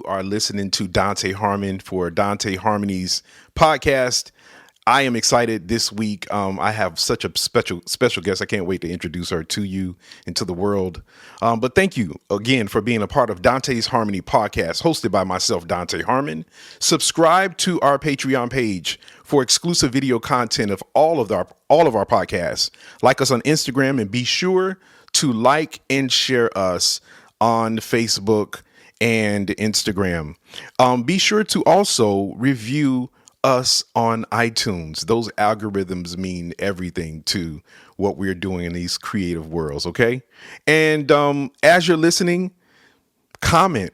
are listening to Dante Harmon for Dante Harmony's podcast. I am excited this week. I have such a special guest. I can't wait to introduce her to you and to the world. But thank you again for being a part of Dante's Harmony podcast, hosted by myself, Dante Harmon. Subscribe to our Patreon page for exclusive video content of all of our podcasts. Like us on Instagram, and be sure to like and share us on Facebook and Instagram. Be sure to also review us on iTunes. Those algorithms mean everything to what we're doing in these creative worlds, okay? And as you're listening, comment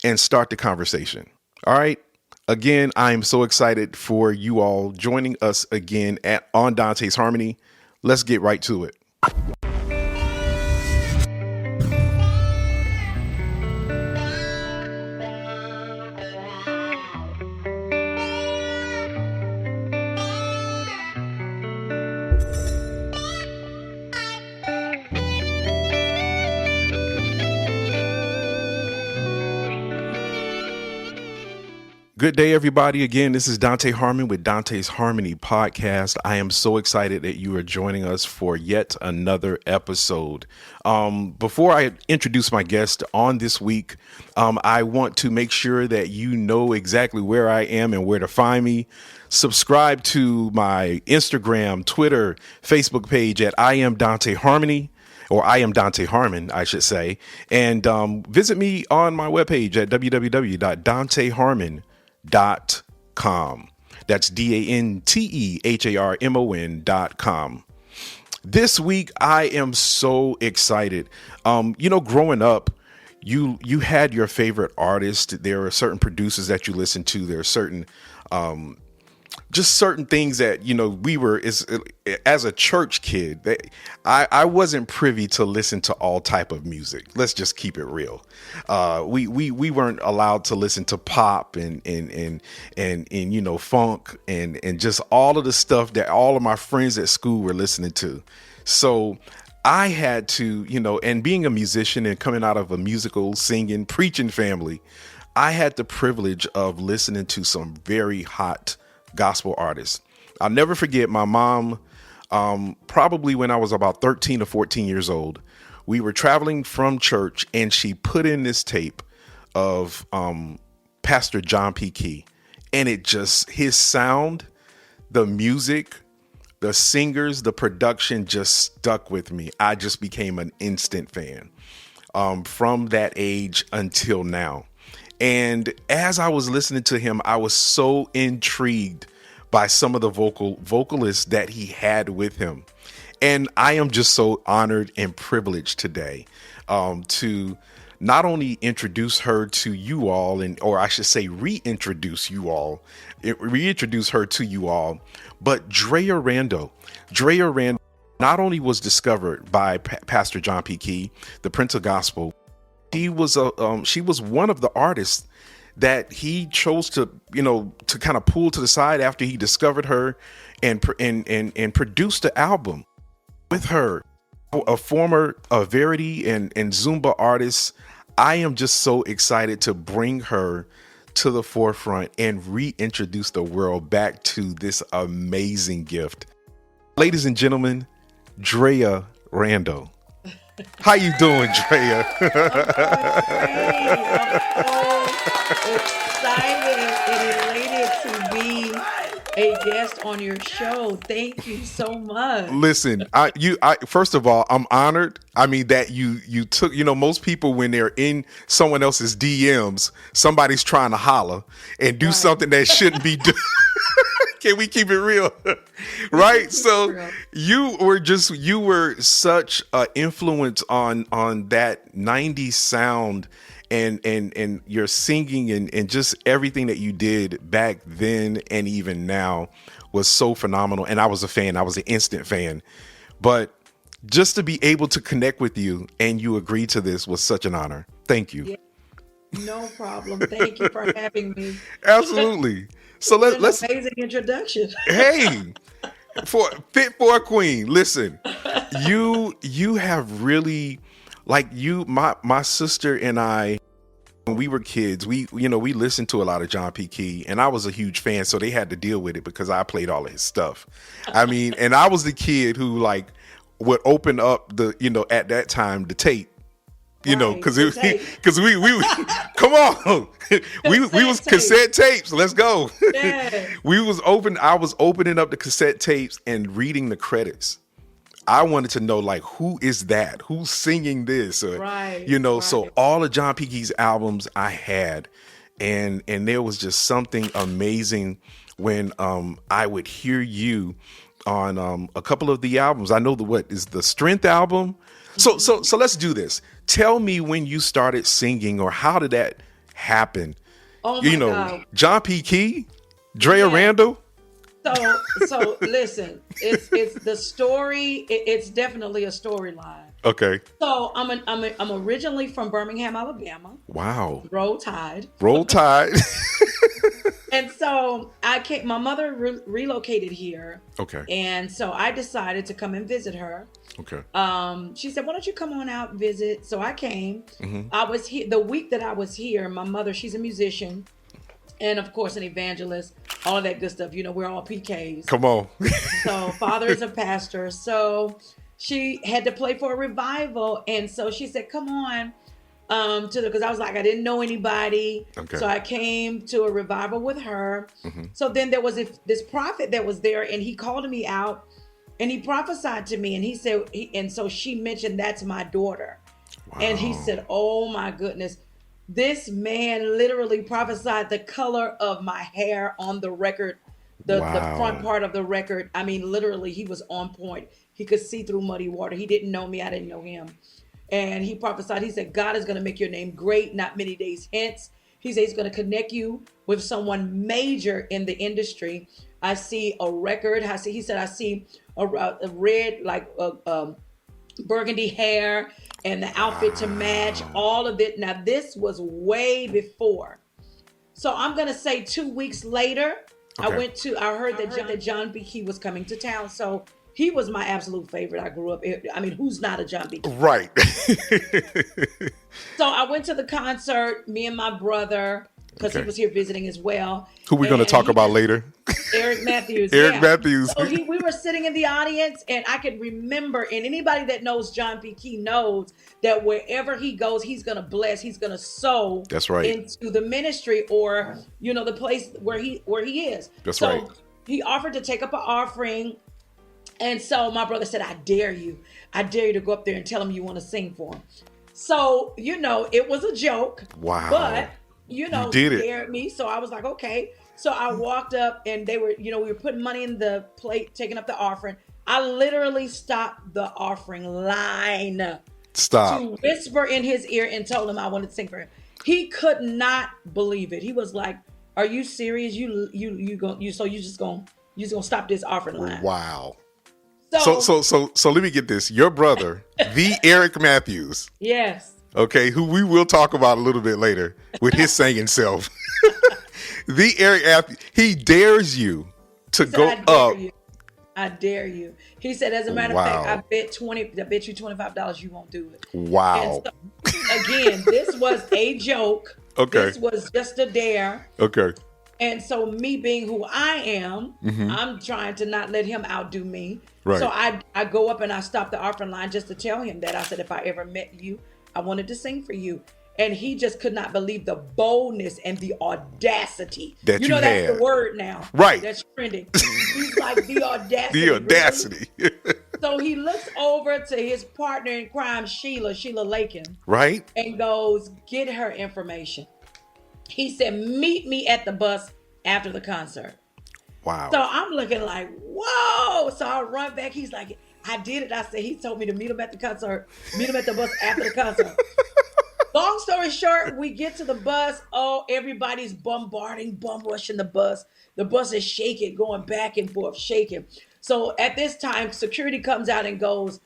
and start the conversation. All right? Again, I'm so excited for you all joining us again on Dante's Harmony. Let's get right to it. Good day, everybody. Again, this is Dante Harmon with Dante's Harmony podcast. I am so excited that you are joining us for yet another episode. Before I introduce my guest on this week, I want to make sure that you know exactly where I am and where to find me. Subscribe to my Instagram, Twitter, Facebook page at I Am Dante Harmony. Or I Am Dante Harmon, I should say. And visit me on my webpage at www.danteharmon.com. That's DANTEHARMON.com. This week, I am so excited. Growing up, you had your favorite artist. There are certain producers that you listen to. There are certain just certain things that, we were, as a church kid, I wasn't privy to listen to all type of music. Let's just keep it real. We weren't allowed to listen to pop and funk and just all of the stuff that all of my friends at school were listening to. So I had to, and being a musician and coming out of a musical, singing, preaching family, I had the privilege of listening to some very hot gospel artists. I'll never forget my mom, probably when I was about 13 or 14 years old. We were traveling from church and she put in this tape of Pastor John P. Kee. And his sound, the music, the singers, the production just stuck with me. I just became an instant fan from that age until now. And as I was listening to him, I was so intrigued by some of the vocalists that he had with him. And I am just so honored and privileged today to not only introduce her to you all, or I should say reintroduce her to you all, but Drea Randle. Drea Randle not only was discovered by Pastor John P. Kee, the Prince of Gospel. She was one of the artists that he chose to kind of pull to the side after he discovered her and produced the album with her. A former Verity and Zomba artist. I am just so excited to bring her to the forefront and reintroduce the world back to this amazing gift. Ladies and gentlemen, Drea Randle. How you doing, Drea? I'm so excited and elated to be a guest on your show. Thank you so much. Listen, I first of all, I'm honored. I mean that you took, most people when they're in someone else's DMs, somebody's trying to holler and do something that shouldn't be done. Can we keep it real? Right? So you were such an influence on that 90s sound and your singing and just everything that you did back then and even now was so phenomenal. And I was a fan. I was an instant fan. But just to be able to connect with you and you agree to this was such an honor. Thank you. Yeah, no problem. Thank you for having me. Absolutely. So let's amazing introduction. Hey, fit for a queen. Listen, you have really, like, my sister and I When we were kids, we listened to a lot of John P. Kee, and I was a huge fan, so they had to deal with it because I played all of his stuff. I mean, and I was the kid who like would open up the, at that time, the tape, because we come on, we was cassette tapes. Let's go. Yeah. I was opening up the cassette tapes and reading the credits. I wanted to know, like, who is that? Who's singing this? Right. So all of John P. Kee's albums I had, and there was just something amazing when I would hear you on a couple of the albums. I know what is the Strength album. So let's do this. Tell me when you started singing, or how did that happen? Oh my God. John P. Kee, Drea Randle. So listen, it's the story. It's definitely a storyline. Okay. So I'm originally from Birmingham, Alabama. Wow. Roll Tide. Roll Tide. And so my mother relocated here. Okay. And so I decided to come and visit her. Okay. She said, why don't you come on out and visit? So I came. Mm-hmm. I was here the week that I was here. My mother, she's a musician and of course an evangelist, all of that good stuff. We're all PKs. Come on. So father is a pastor. So she had to play for a revival. And so she said, come on. Because I was like, I didn't know anybody. Okay. So I came to a revival with her. Mm-hmm. So then there was this prophet that was there, and he called me out and he prophesied to me, and he said, and so she mentioned, that's my daughter. Wow. And he said, oh my goodness, this man literally prophesied the color of my hair on the record, the front part of the record. I mean, literally, he was on point. He could see through muddy water. He didn't know me. I didn't know him. And he prophesied, he said, God is going to make your name great, not many days hence. He said he's going to connect you with someone major in the industry. I see a record. He said, I see a red, like burgundy hair and the outfit to match, all of it. Now, this was way before. So I'm going to say 2 weeks later, okay. I heard that John B. Kee was coming to town. So he was my absolute favorite. I grew up. I mean, who's not a John B. Kee? Right. So I went to the concert, me and my brother, because he was here visiting as well. Who we're going to talk about later. Eric Matthews. Matthews. So we were sitting in the audience, and I could remember, and anybody that knows John P. Kee knows that wherever he goes, he's going to bless, he's going to sow. That's right. Into the ministry, or, the place where he is. That's right. So he offered to take up an offering. And so my brother said, I dare you to go up there and tell him you want to sing for him. So, it was a joke. Wow. But, you he dared me. So I was like, okay. So I walked up, and they were, we were putting money in the plate, taking up the offering. I literally stopped the offering line. Stop. To whisper in his ear and told him I wanted to sing for him. He could not believe it. He was like, are you serious? You just gonna stop this offering line. Wow. So let me get this. Your brother, the Eric Matthews. Yes. Okay, who we will talk about a little bit later with his singing self. The Eric Matthews, he dares you to go up. I dare you. He said, as a matter of fact, I bet you $25 you won't do it. Wow. And so, again, this was a joke. Okay. This was just a dare. Okay. And so me being who I am, mm-hmm. I'm trying to not let him outdo me. Right. So I go up and I stop the offering line just to tell him that. I said, if I ever met you, I wanted to sing for you. And he just could not believe the boldness and the audacity. That you that's had. The word now. Right. That's trending. He's like, the audacity. The audacity. Really? So he looks over to his partner in crime, Sheila Lakin. Right. And goes, get her information. He said, meet me at the bus after the concert. Wow. So I'm looking like, whoa. So I run back. He's like, I did it. I said, he told me to meet him at the concert, meet him at the bus after the concert. Long story short, we get to the bus. Oh, everybody's bum rushing the bus. The bus is shaking, going back and forth, shaking. So at this time, security comes out and goes,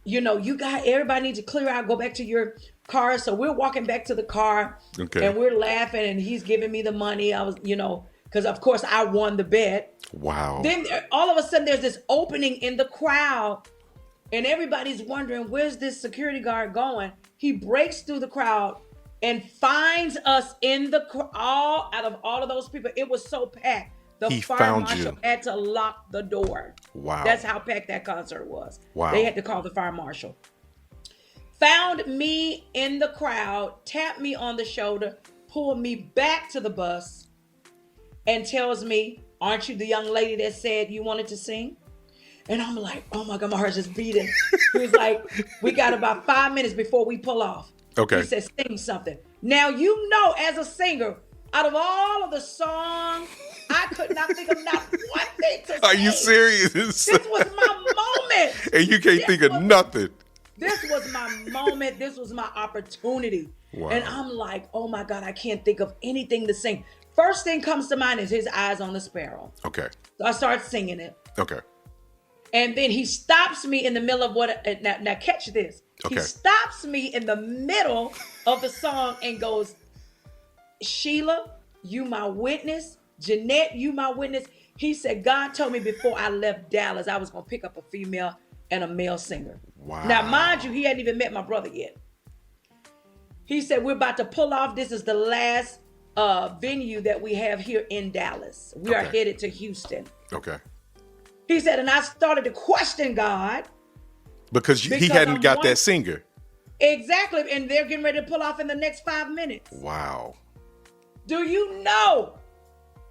everybody needs to clear out, go back to your car. So we're walking back to the car, okay. And we're laughing, and he's giving me the money. I was, because of course I won the bet. Wow. Then all of a sudden there's this opening in the crowd, and everybody's wondering, where's this security guard going? He breaks through the crowd, and finds us in the out of all of those people. It was so packed. The fire marshal had to lock the door. Wow. That's how packed that concert was. Wow. They had to call the fire marshal. Found me in the crowd, tapped me on the shoulder, pulled me back to the bus, and tells me, aren't you the young lady that said you wanted to sing? And I'm like, oh my God, my heart's just beating. He was like, we got about 5 minutes before we pull off. Okay. He said, sing something. Now, you know, as a singer, out of all of the songs, I could not think of not one thing to sing. Are you serious? This was my moment. And you can't think of nothing. This was my moment. This was my opportunity. Wow. And I'm like, oh my God, I can't think of anything to sing. First thing comes to mind is His Eyes on the Sparrow. Okay. So I start singing it. Okay. And then he stops me in the middle of what, now catch this. Okay. He stops me in the middle of the song and goes, Sheila, you my witness. Jeanette, you my witness. He said, God told me before I left Dallas, I was going to pick up a female and a male singer. Wow. Now, mind you, he hadn't even met my brother yet. He said, we're about to pull off. This is the last venue that we have here in Dallas. We are headed to Houston. Okay. He said, and I started to question God. Because he hadn't got that singer. Exactly. And they're getting ready to pull off in the next 5 minutes. Wow. Do you know?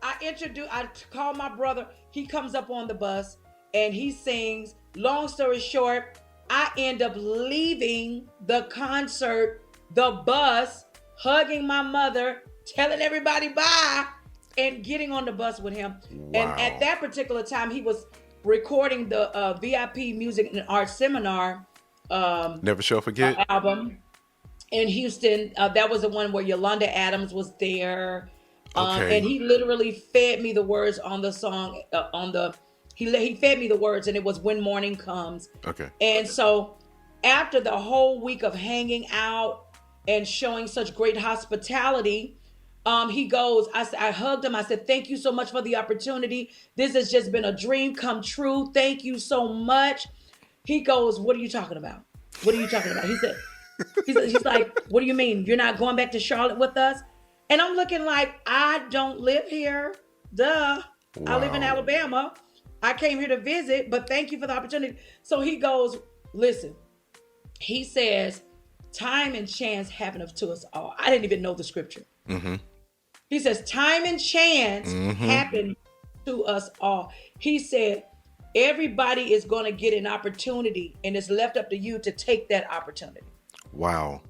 I call my brother. He comes up on the bus and he sings. Long story short, I end up leaving the concert, the bus, hugging my mother, telling everybody bye, and getting on the bus with him. Wow. And at that particular time, he was recording the VIP Music and Art Seminar Never Shall Forget album in Houston. That was the one where Yolanda Adams was there. And he literally fed me the words on the song, he fed me the words, and it was When Morning Comes. Okay. And so after the whole week of hanging out and showing such great hospitality, he goes, I hugged him. I said, thank you so much for the opportunity. This has just been a dream come true. Thank you so much. He goes, what are you talking about? What are you talking about? He said, he's like, what do you mean? You're not going back to Charlotte with us? And I'm looking like, I don't live here. Duh. Wow. I live in Alabama. I came here to visit, but thank you for the opportunity. So he goes, listen, he says, time and chance happen to us all. I didn't even know the scripture. Mm-hmm. He says, time and chance happen to us all. He said, everybody is going to get an opportunity, and it's left up to you to take that opportunity. Wow.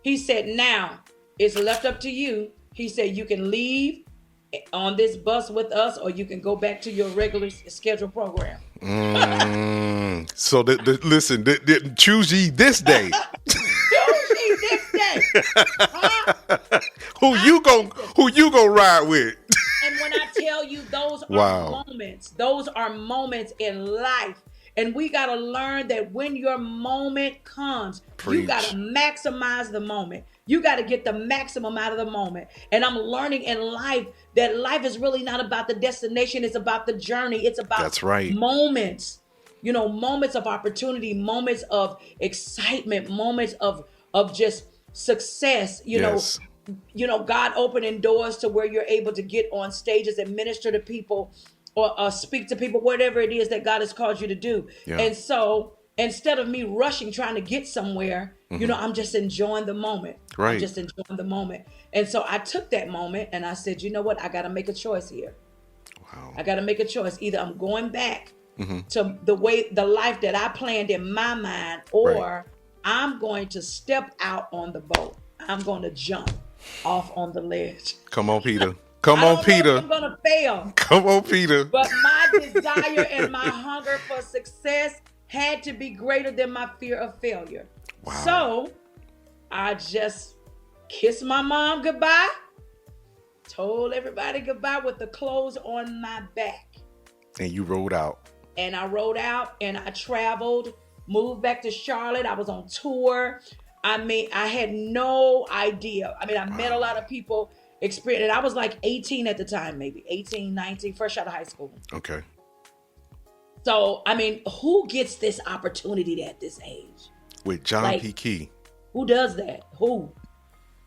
He said, now it's left up to you. He said, you can leave on this bus with us, or you can go back to your regular scheduled program. So listen, choose ye this day. Choose ye this day. Who you gonna ride with? And when I tell you, those are moments. Those are moments in life. And we got to learn that when your moment comes, you got to maximize the moment. You got to get the maximum out of the moment. And I'm learning in life that life is really not about the destination. It's about the journey. It's about moments, moments of opportunity, moments of excitement, moments of just success, God opening doors to where you're able to get on stages and minister to people or speak to people, whatever it is that God has called you to do. Yeah. And so instead of me rushing, trying to get somewhere, I'm just enjoying the moment. Right. I'm just enjoying the moment. And so I took that moment and I said, you know what? I got to make a choice here. Wow. I got to make a choice. Either I'm going back to the life that I planned in my mind, or I'm going to step out on the boat. I'm going to jump off on the ledge. Come on, Peter. Come on, Peter. I'm going to fail. Come on, Peter. But my desire and my hunger for success had to be greater than my fear of failure. Wow. So I just kissed my mom goodbye, told everybody goodbye with the clothes on my back. And you rode out. And I rode out and I traveled, moved back to Charlotte. I was on tour. I had no idea. I met a lot of people. Experience. And I was like 18 at the time, maybe 18, 19, fresh out of high school. Okay. So, who gets this opportunity at this age? With John P. Kee. Who does that? Who?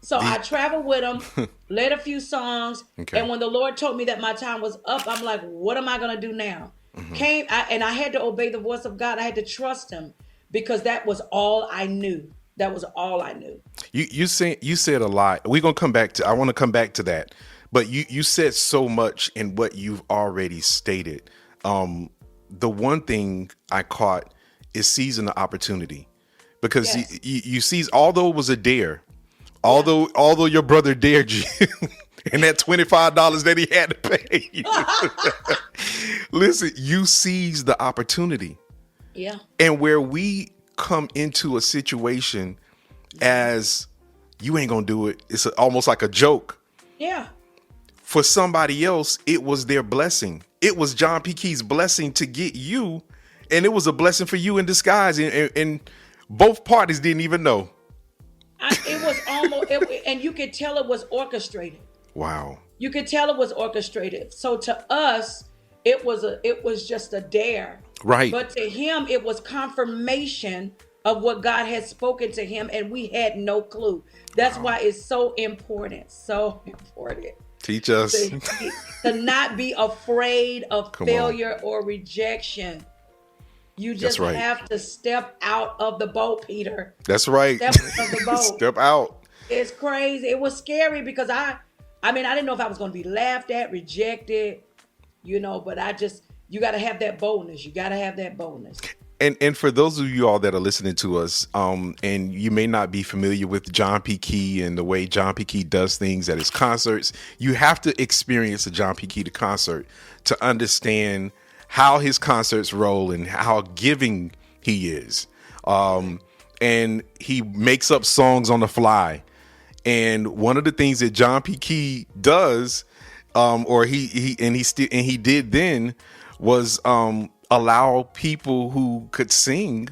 So I traveled with him, led a few songs, Okay. and when the Lord told me that my time was up, I'm like, what am I going to do now? And I had to obey the voice of God. I had to trust him because that was all I knew. That was all I knew. You said a lot. We're gonna come back to. I want to come back to that. But you said so much in what you've already stated. The one thing I caught is seizing the opportunity, because Yes. you seize. Although it was a dare, although your brother dared you, and that $25 that he had to pay you. Listen, you seized the opportunity. Yeah. And where we come into a situation as you ain't gonna do it, it's almost like a joke. Yeah. For somebody else, it was their blessing. It was John P. Kee's blessing to get you, and it was a blessing for you in disguise. And both parties didn't even know. It was almost, and you could tell it was orchestrated. Wow. You could tell it was orchestrated. So to us, it was just a dare. Right. But to him, it was confirmation of what God had spoken to him, and we had no clue. That's why it's so important. So important. Teach us. To not be afraid of Come failure or rejection. You just right. have to step out of the boat, Peter. That's right. Step out of the boat. Step out. It's crazy. It was scary because I didn't know if I was going to be laughed at, rejected, but you got to have that boldness. You got to have that boldness. And for those of you all that are listening to us, and you may not be familiar with John P. Kee and the way John P. Kee does things at his concerts, you have to experience a John P. Kee concert to understand how his concerts roll and how giving he is. And he makes up songs on the fly. And one of the things that John P. Kee does, he did then, was allow people who could sing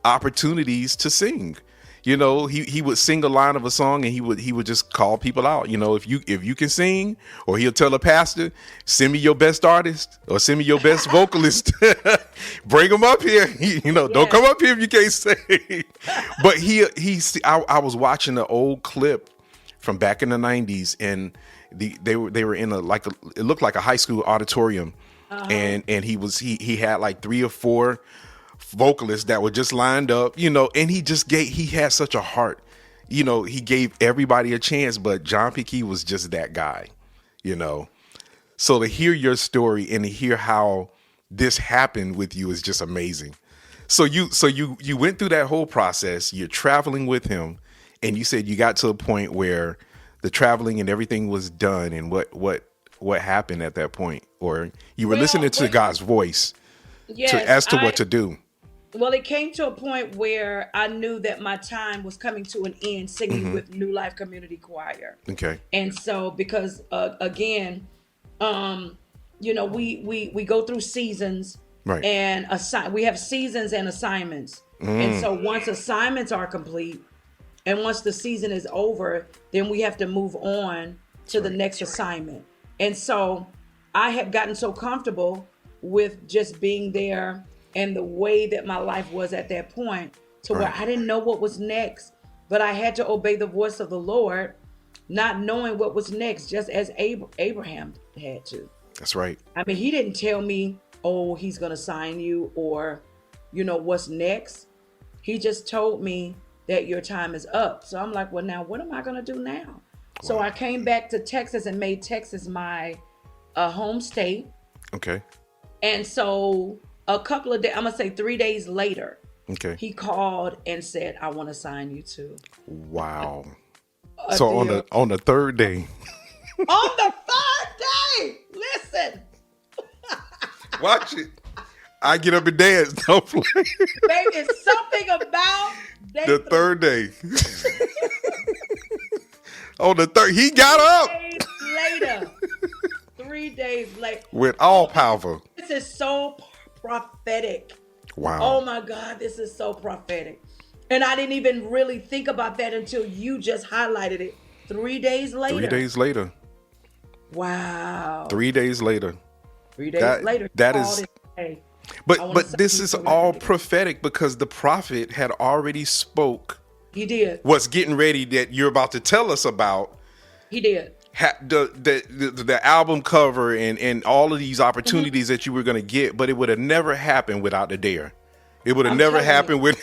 opportunities to sing. He would sing a line of a song, and he would just call people out. If you can sing, or he'll tell a pastor, send me your best artist or send me your best vocalist. Bring them up here. Don't come up here if you can't sing. But I was watching an old clip from back in the 90s, and they were in it looked like a high school auditorium. And he had like 3 or 4 vocalists that were just lined up, and he had such a heart. He gave everybody a chance, but John P. Kee was just that guy, So to hear your story and to hear how this happened with you is just amazing. So you went through that whole process. You're traveling with him, and you said you got to a point where the traveling and everything was done. And what happened at that point? Or you were listening to God's voice as to what to do? Well, it came to a point where I knew that my time was coming to an end singing with New Life Community Choir. Okay. And so, because again, we go through seasons, right? And we have seasons and assignments. And so once assignments are complete, and once the season is over, then we have to move on to the next assignment. And so I had gotten so comfortable with just being there and the way that my life was at that point to where I didn't know what was next, but I had to obey the voice of the Lord, not knowing what was next, just as Abraham had to. That's right. I mean, he didn't tell me, oh, he's going to sign you or, what's next. He just told me that your time is up. So I'm like, well, now what am I going to do now? Wow. So I came back to Texas and made Texas my home state. Okay. And so a couple of days, I'm going to say 3 days later, okay, he called and said, I want to sign you too. Wow. So on the third day. On the third day, listen. Watch it. I get up and dance. Don't play. Baby, it's something about the third day. On the third, he got up. 3 days later. With all powerful. This is so prophetic. Wow. Oh my God, this is so prophetic. And I didn't even really think about that until you just highlighted it. 3 days later. 3 days later. Wow. 3 days later. 3 days later. That is. But this is all prophetic because the prophet had already spoke He did. What's getting ready that you're about to tell us about. He did. The album cover and all of these opportunities that you were going to get, but it would have never happened without the dare. It would have never happened with.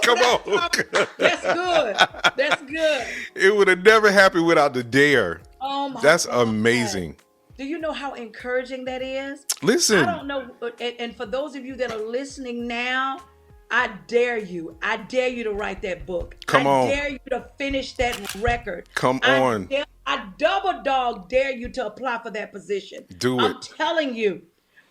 Come on. That's good. That's good. It would have never happened without the dare. Oh my That's God. amazing. Do you know how encouraging that is? Listen. I don't know. And for those of you that are listening now, I dare you. I dare you to write that book. Come on. I dare you to finish that record. Come on. I double dog dare you to apply for that position. Do it. I'm telling you,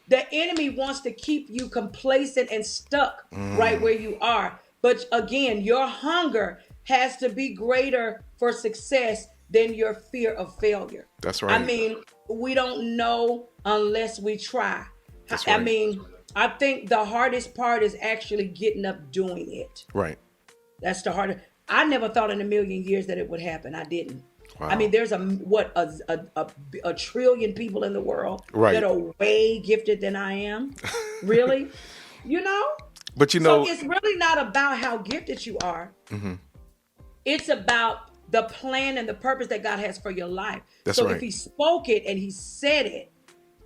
the enemy wants to keep you complacent and stuck right where you are. But again, your hunger has to be greater for success than your fear of failure. That's right. I mean, we don't know unless we try. That's right. I mean, I think the hardest part is actually getting up doing it. Right. That's the hardest. I never thought in a million years that it would happen. I didn't. Wow. I mean, there's a trillion people in the world right. that are way gifted than I am. Really? You know? But you know, so it's really not about how gifted you are. Mm-hmm. It's about the plan and the purpose that God has for your life. That's so right. if he spoke it and he said it,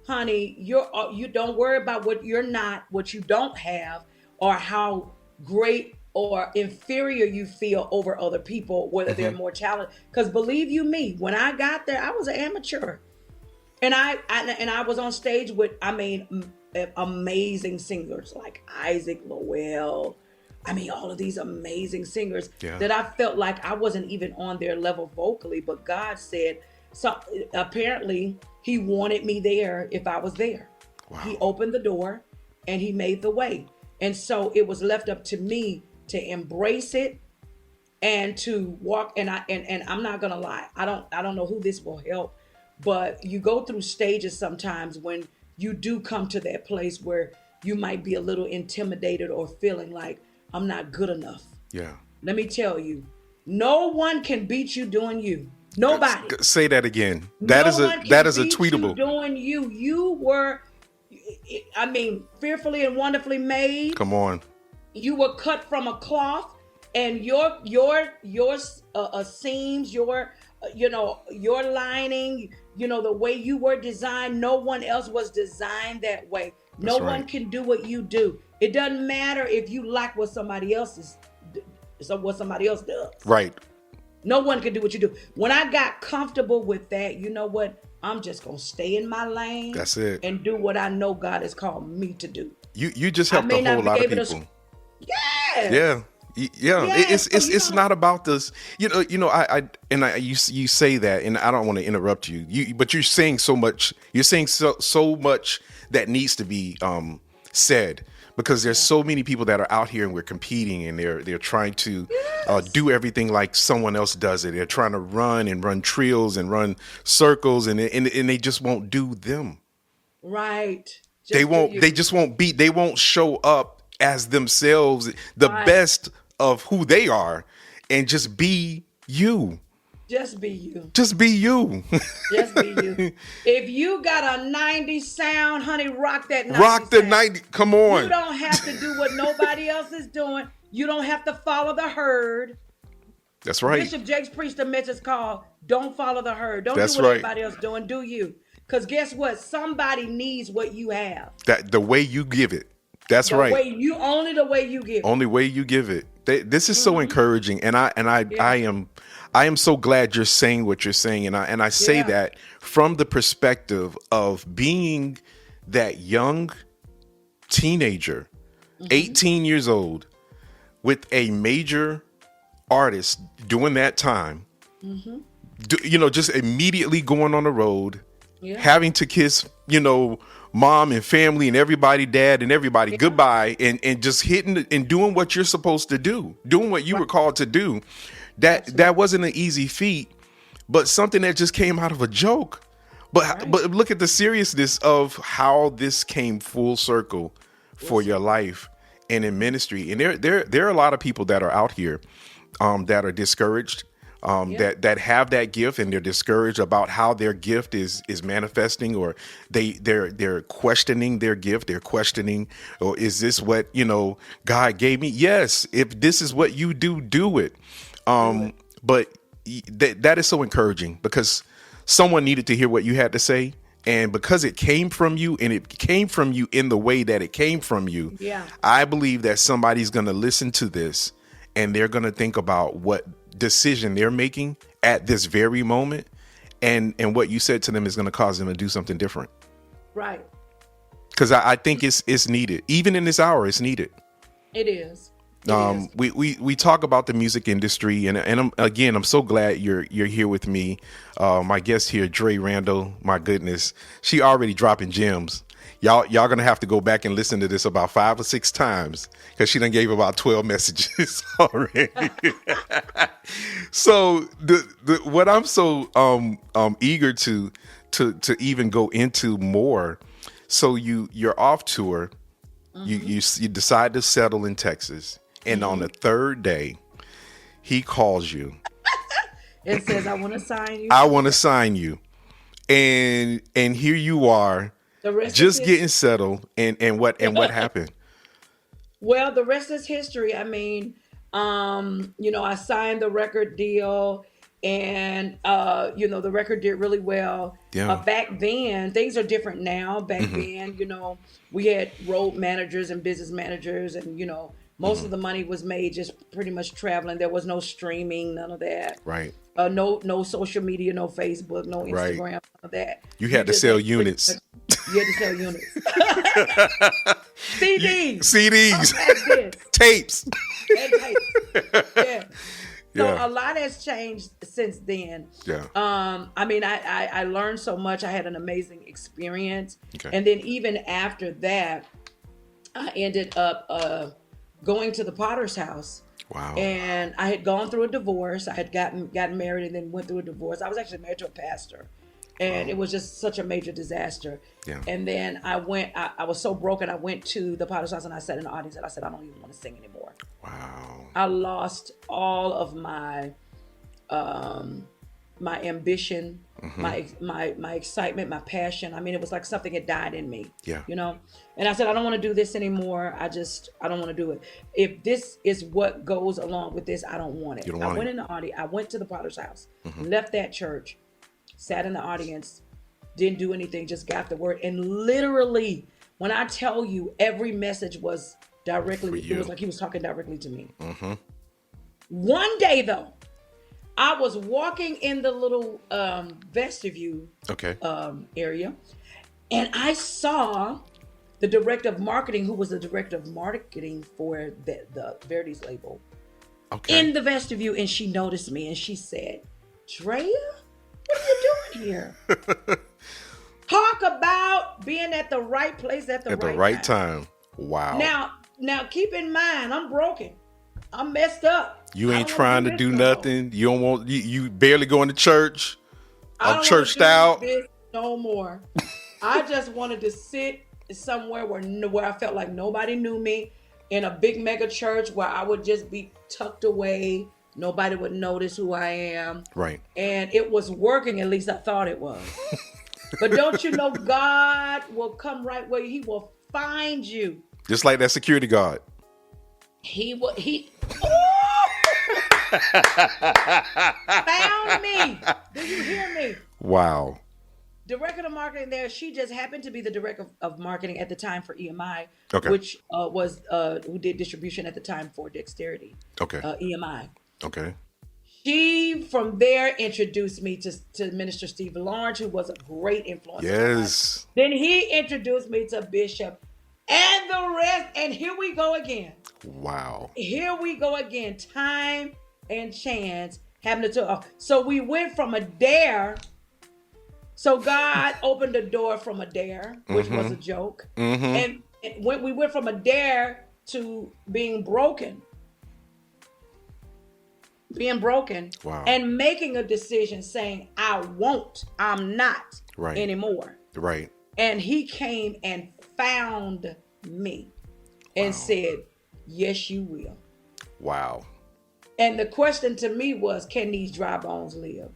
honey, you don't worry about what you're not, what you don't have, or how great or inferior you feel over other people, whether they're more talented. Because believe you me, when I got there, I was an amateur, and I was on stage with, I mean, amazing singers like Isaac Lowell. I mean, all of these amazing singers that I felt like I wasn't even on their level vocally, but God said, so apparently he wanted me there if I was there. Wow. He opened the door and he made the way. And so it was left up to me to embrace it and to walk. And I'm not going to lie. I don't know who this will help, but you go through stages sometimes when you do come to that place where you might be a little intimidated or feeling like I'm not good enough. Yeah. Let me tell you, no one can beat you doing you. Nobody. Say that again. That is a tweetable. Doing you. You were, I mean, fearfully and wonderfully made. Come on. You were cut from a cloth, and your seams, your lining, the way you were designed, no one else was designed that way. No one can do what you do. It doesn't matter if you like what somebody else does. Right. No one can do what you do. When I got comfortable with that, you know what? I'm just going to stay in my lane. That's it. And do what I know God has called me to do. You just helped a whole lot of people. Yeah. It's not about this. You say that, and I don't want to interrupt you. But you're saying so much. You're saying so much that needs to be said, because there's so many people that are out here and we're competing, and they're trying to do everything like someone else does it. They're trying to run trills and run circles, and they just won't do them. Right. They won't show up as themselves, the best of who they are, and just be you. Just be you. Just be you. Just be you. If you got a 90 sound, honey, rock that 90 Rock the 90. Come on. You don't have to do what nobody else is doing. You don't have to follow the herd. That's right. Bishop Jakes preached a message called "Don't follow the herd." Don't do what everybody else doing. Do you? Because guess what? Somebody needs what you have. That the way you give it. That's right. Only the way you give it. Only way you give it. This is so encouraging, and I am so glad you're saying what you're saying, and I say that from the perspective of being that young teenager, 18 years old, with a major artist during that time, just immediately going on the road, having to kiss, mom and family and everybody, dad and everybody goodbye, and just hitting and doing what you're supposed to do, doing what you were called to do. That wasn't an easy feat, but something that just came out of a joke. But look at the seriousness of how this came full circle for your life and in ministry. And there are a lot of people that are out here that are discouraged, that have that gift and they're discouraged about how their gift is manifesting, or they're questioning their gift. They're questioning, or is this what, God gave me? Yes. If this is what you do, do it. But that is so encouraging, because someone needed to hear what you had to say. And because it came from you, and it came from you in the way that it came from you, I believe that somebody's going to listen to this and they're going to think about what decision they're making at this very moment. And what you said to them is going to cause them to do something different. Right. Because I think it's needed. Even in this hour, it's needed. It is. We talk about the music industry, and I'm so glad you're here with me. My guest here, Drea Randle. My goodness, she already dropping gems. Y'all gonna have to go back and listen to this about 5 or 6 times, because she done gave about 12 messages already. So what I'm so eager to even go into more. So you're off tour. You decide to settle in Texas. And on the 3rd day, he calls you. It says, I want to sign you. I want to sign you. And here you are, just getting settled. And what happened? Well, the rest is history. I mean, I signed the record deal, and the record did really well. Yeah. Back then, things are different now. Back then, we had road managers and business managers, and most of the money was made just pretty much traveling. There was no streaming, none of that. Right. No social media, no Facebook, no Instagram, none of that. You had to sell units. You had to sell units. CDs. Tapes. And tapes. Yeah. So a lot has changed since then. Yeah. I learned so much. I had an amazing experience. Okay. And then even after that, I ended up going to the Potter's house. Wow. And I had gone through a divorce. I had gotten married and then went through a divorce. I was actually married to a pastor. And it was just such a major disaster. Yeah. And then I was so broken. I went to the Potter's house and I sat in the audience and I said, I don't even want to sing anymore. Wow. I lost all of my my ambition, my excitement, my passion. I mean, it was like something had died in me. Yeah. And I said, I don't want to do this anymore. I don't want to do it. If this is what goes along with this, I don't want it. I went in the audience. I went to the Potter's house, left that church, sat in the audience, didn't do anything, just got the word. And literally, when I tell you, every message was directly, it was like he was talking directly to me. One day, though, I was walking in the little vestibule area, and I saw the director of marketing, who was the director of marketing for the Verity's label, in the vestibule, and she noticed me, and she said, Drea, what are you doing here? Talk about being at the right place at the right time. Wow. Now keep in mind, I'm broken. I'm messed up. You ain't trying to do nothing. You don't want you barely going to church. I'm churched out. This no more. I just wanted to sit somewhere where I felt like nobody knew me, in a big mega church where I would just be tucked away. Nobody would notice who I am. Right. And it was working, at least I thought it was. But don't you know, God will come right where He will find you. Just like that security guard. He found me. Do you hear me? Wow. Director of marketing there, she just happened to be the director of marketing at the time for EMI, which was who did distribution at the time for Dexterity. EMI. Okay. She from there introduced me to Minister Steve Lawrence, who was a great influence. Yes. Then he introduced me to Bishop, and the rest. And here we go again. Wow. Here we go again. Time and chance happened to. So we went from a dare. So God opened the door from a dare, which was a joke, and we went from a dare to being broken. Wow. And making a decision saying, I'm not anymore. Right. And He came and found me and said, yes, you will. Wow. And the question to me was, can these dry bones live?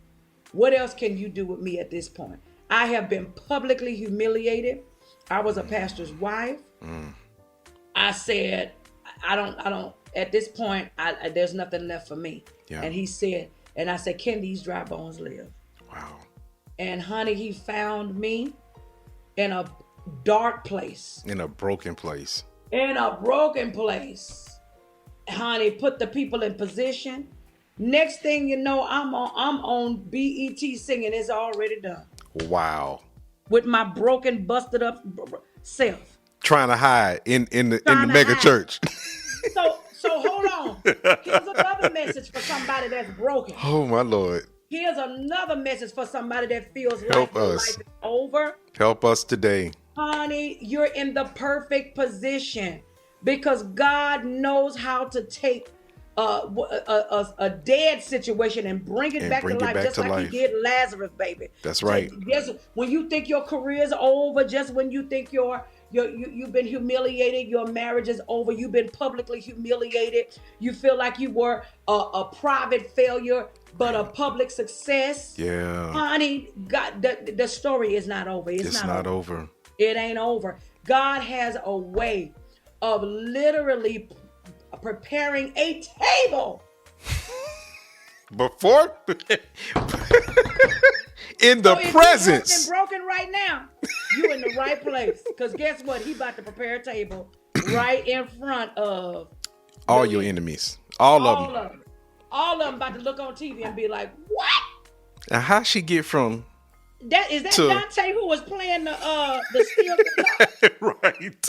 What else can you do with me at this point? I have been publicly humiliated. I was a pastor's wife. I said, I don't, at this point, there's nothing left for me. Yeah. And he said, and I said, can these dry bones live? Wow. And honey, he found me in a dark place. In a broken place. In a broken place. Honey, put the people in position. Next thing you know, I'm on B.E.T singing It's Already Done. Wow. With my broken, busted up self. Trying to hide in the mega church. So hold on. Here's another message for somebody that's broken. Oh my Lord. Here's another message for somebody that feels like life is over. Help us today. Honey, you're in the perfect position because God knows how to take a dead situation and bring it back to life, just like he did Lazarus, baby. That's right. Just when you think your career is over, just when you think you've been humiliated, your marriage is over, you've been publicly humiliated, you feel like you were a private failure but a public success. Yeah. Honey, God, the story is not over. It's not over. It ain't over. God has a way of literally preparing a table before in the presence. You're broken right now. You in the right place, because guess what? He about to prepare a table right in front of all your enemies. All of them. All of them about to look on TV and be like, "What?" Now, how she get from that? Is that Dante who was playing the steel guitar? Right.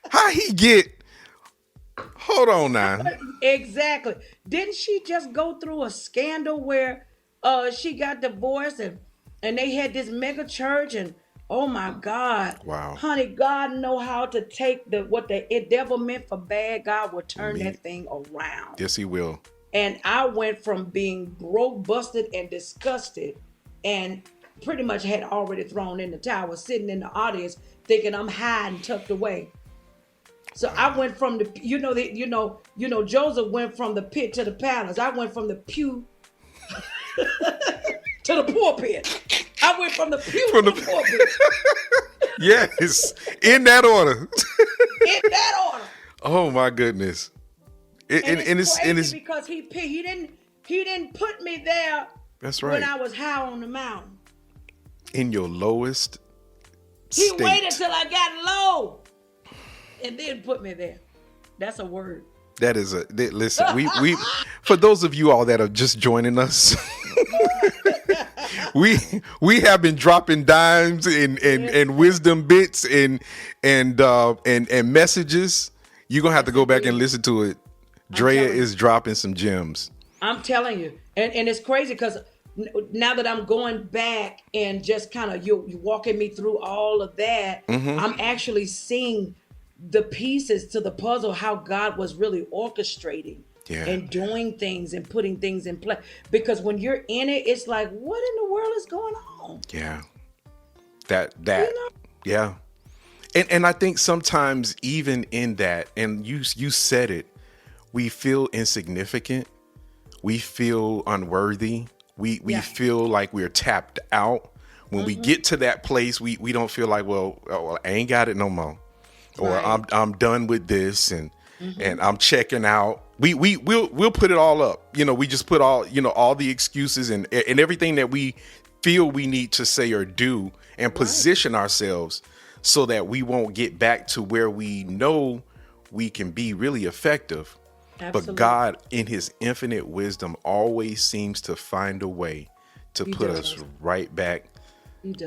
How he get? Hold on now. Exactly. Didn't she just go through a scandal where she got divorced and they had this mega church and oh my God. Wow. Honey, God know how to take what the devil meant for bad. God will turn that thing around. Yes, he will. And I went from being broke, busted, and disgusted and pretty much had already thrown in the towel, sitting in the audience thinking I'm high and tucked away. So I went from the, Joseph went from the pit to the palace. I went from the pew to the pulpit. I went from the pew to the pulpit. Yes, in that order. In that order. Oh my goodness. It's crazy because he didn't put me there. That's right. When I was high on the mountain. In your lowest He state. waited till I got low. And then put me there. That's a word. That is listen, we for those of you all that are just joining us, we have been dropping dimes and wisdom bits and messages. You're gonna have to go back and listen to it. Drea is dropping some gems. I'm telling you. And it's crazy because now that I'm going back and just kind of you walking me through all of that, I'm actually seeing the pieces to the puzzle, how God was really orchestrating and doing things and putting things in place. Because when you're in it, it's like, what in the world is going on? Yeah. Yeah. And I think sometimes even in that, and you said it, we feel insignificant. We feel unworthy. We feel like we're tapped out. When we get to that place, we don't feel like, well, I ain't got it no more. Or I'm done with this and I'm checking out. We'll put it all up. We just put all the excuses and everything that we feel we need to say or do and position ourselves so that we won't get back to where we know we can be really effective. Absolutely. But God, in his infinite wisdom, always seems to find a way to put us right back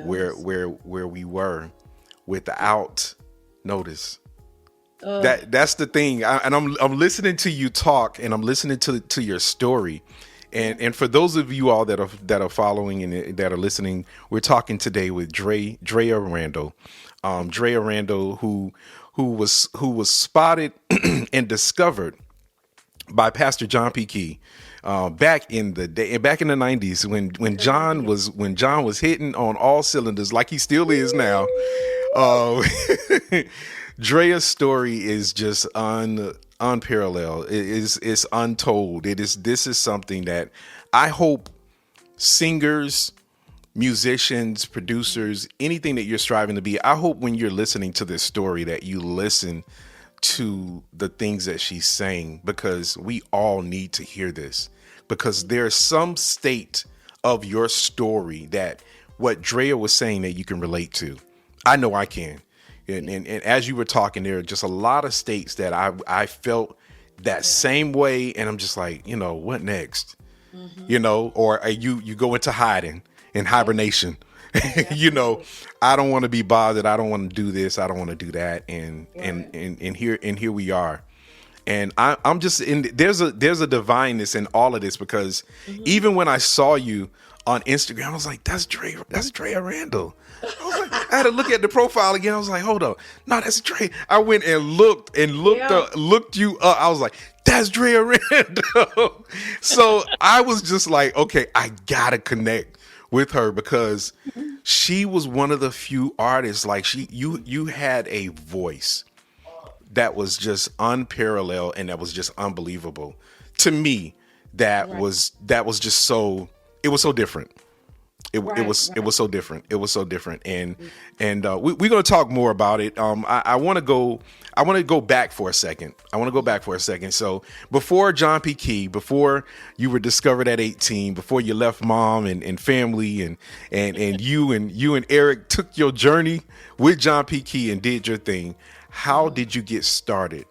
where we were without notice. That's the thing. I'm listening to you talk, and I'm listening to your story. And for those of you all that are following and that are listening, we're talking today with Drea Randle. Drea Randle, who was spotted and discovered by Pastor John P. Kee back in the 90s when John was hitting on all cylinders like he still is now. Drea's story is just unparalleled. It's untold. This is something that I hope singers, musicians, producers, anything that you're striving to be, I hope when you're listening to this story that you listen to the things that she's saying, because we all need to hear this, because there's some state of your story that what Drea was saying that you can relate to. I know I can. And as you were talking, there are just a lot of states that I felt that same way. And I'm just like, what next? Or you go into hiding and hibernation. I don't want to be bothered. I don't want to do this. I don't want to do that. And here we are. And I'm just there's a divineness in all of this, because even when I saw you on Instagram, I was like, that's Drea Randle. I was like, I had to look at the profile again. I was like, hold up. No, that's Drea. I went and looked you up. I was like, that's Drea Randle. So I was just like, okay, I gotta connect with her, because she was one of the few artists, like you had a voice that was just unparalleled and that was just unbelievable to me. That was just so, it was so different. It was so different. It was so different. And we're going to talk more about it. I want to go back for a second. So before John P. Kee, before you were discovered at 18, before you left mom and family and you and Eric took your journey with John P. Kee and did your thing, how did you get started?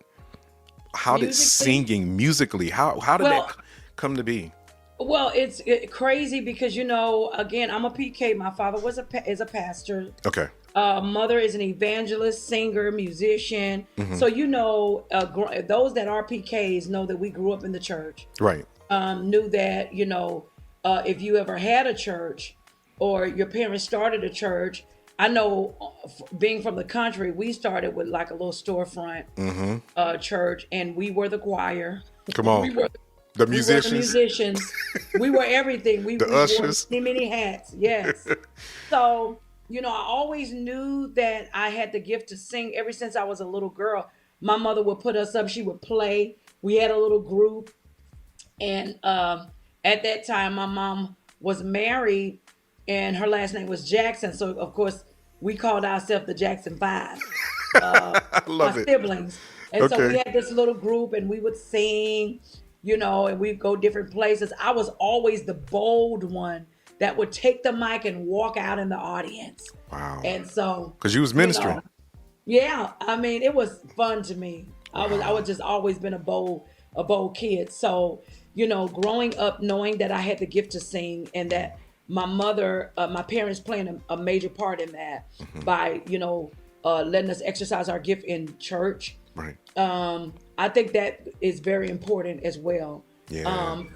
How did singing musically, how did that come to be? Well, it's crazy because, again, I'm a PK. My father is a pastor. Okay. Mother is an evangelist, singer, musician. So, those that are PKs know that we grew up in the church. Right. Knew that, if you ever had a church or your parents started a church, I know being from the country, we started with like a little storefront church, and we were the choir. Come on. The musicians. We were everything. We ushers. Wore many hats. Yes. So, I always knew that I had the gift to sing ever since I was a little girl. My mother would put us up. She would play. We had a little group. And at that time, my mom was married and her last name was Jackson. So, of course, we called ourselves the Jackson Five. I love my siblings. And so we had this little group and we would sing. And we'd go different places. I was always the bold one that would take the mic and walk out in the audience. Wow. And so, because you was ministering. It was fun to me. Wow. I was just always been a bold kid. So, growing up knowing that I had the gift to sing and that my mother, my parents playing a major part in that by, letting us exercise our gift in church. Right. I think that is very important as well.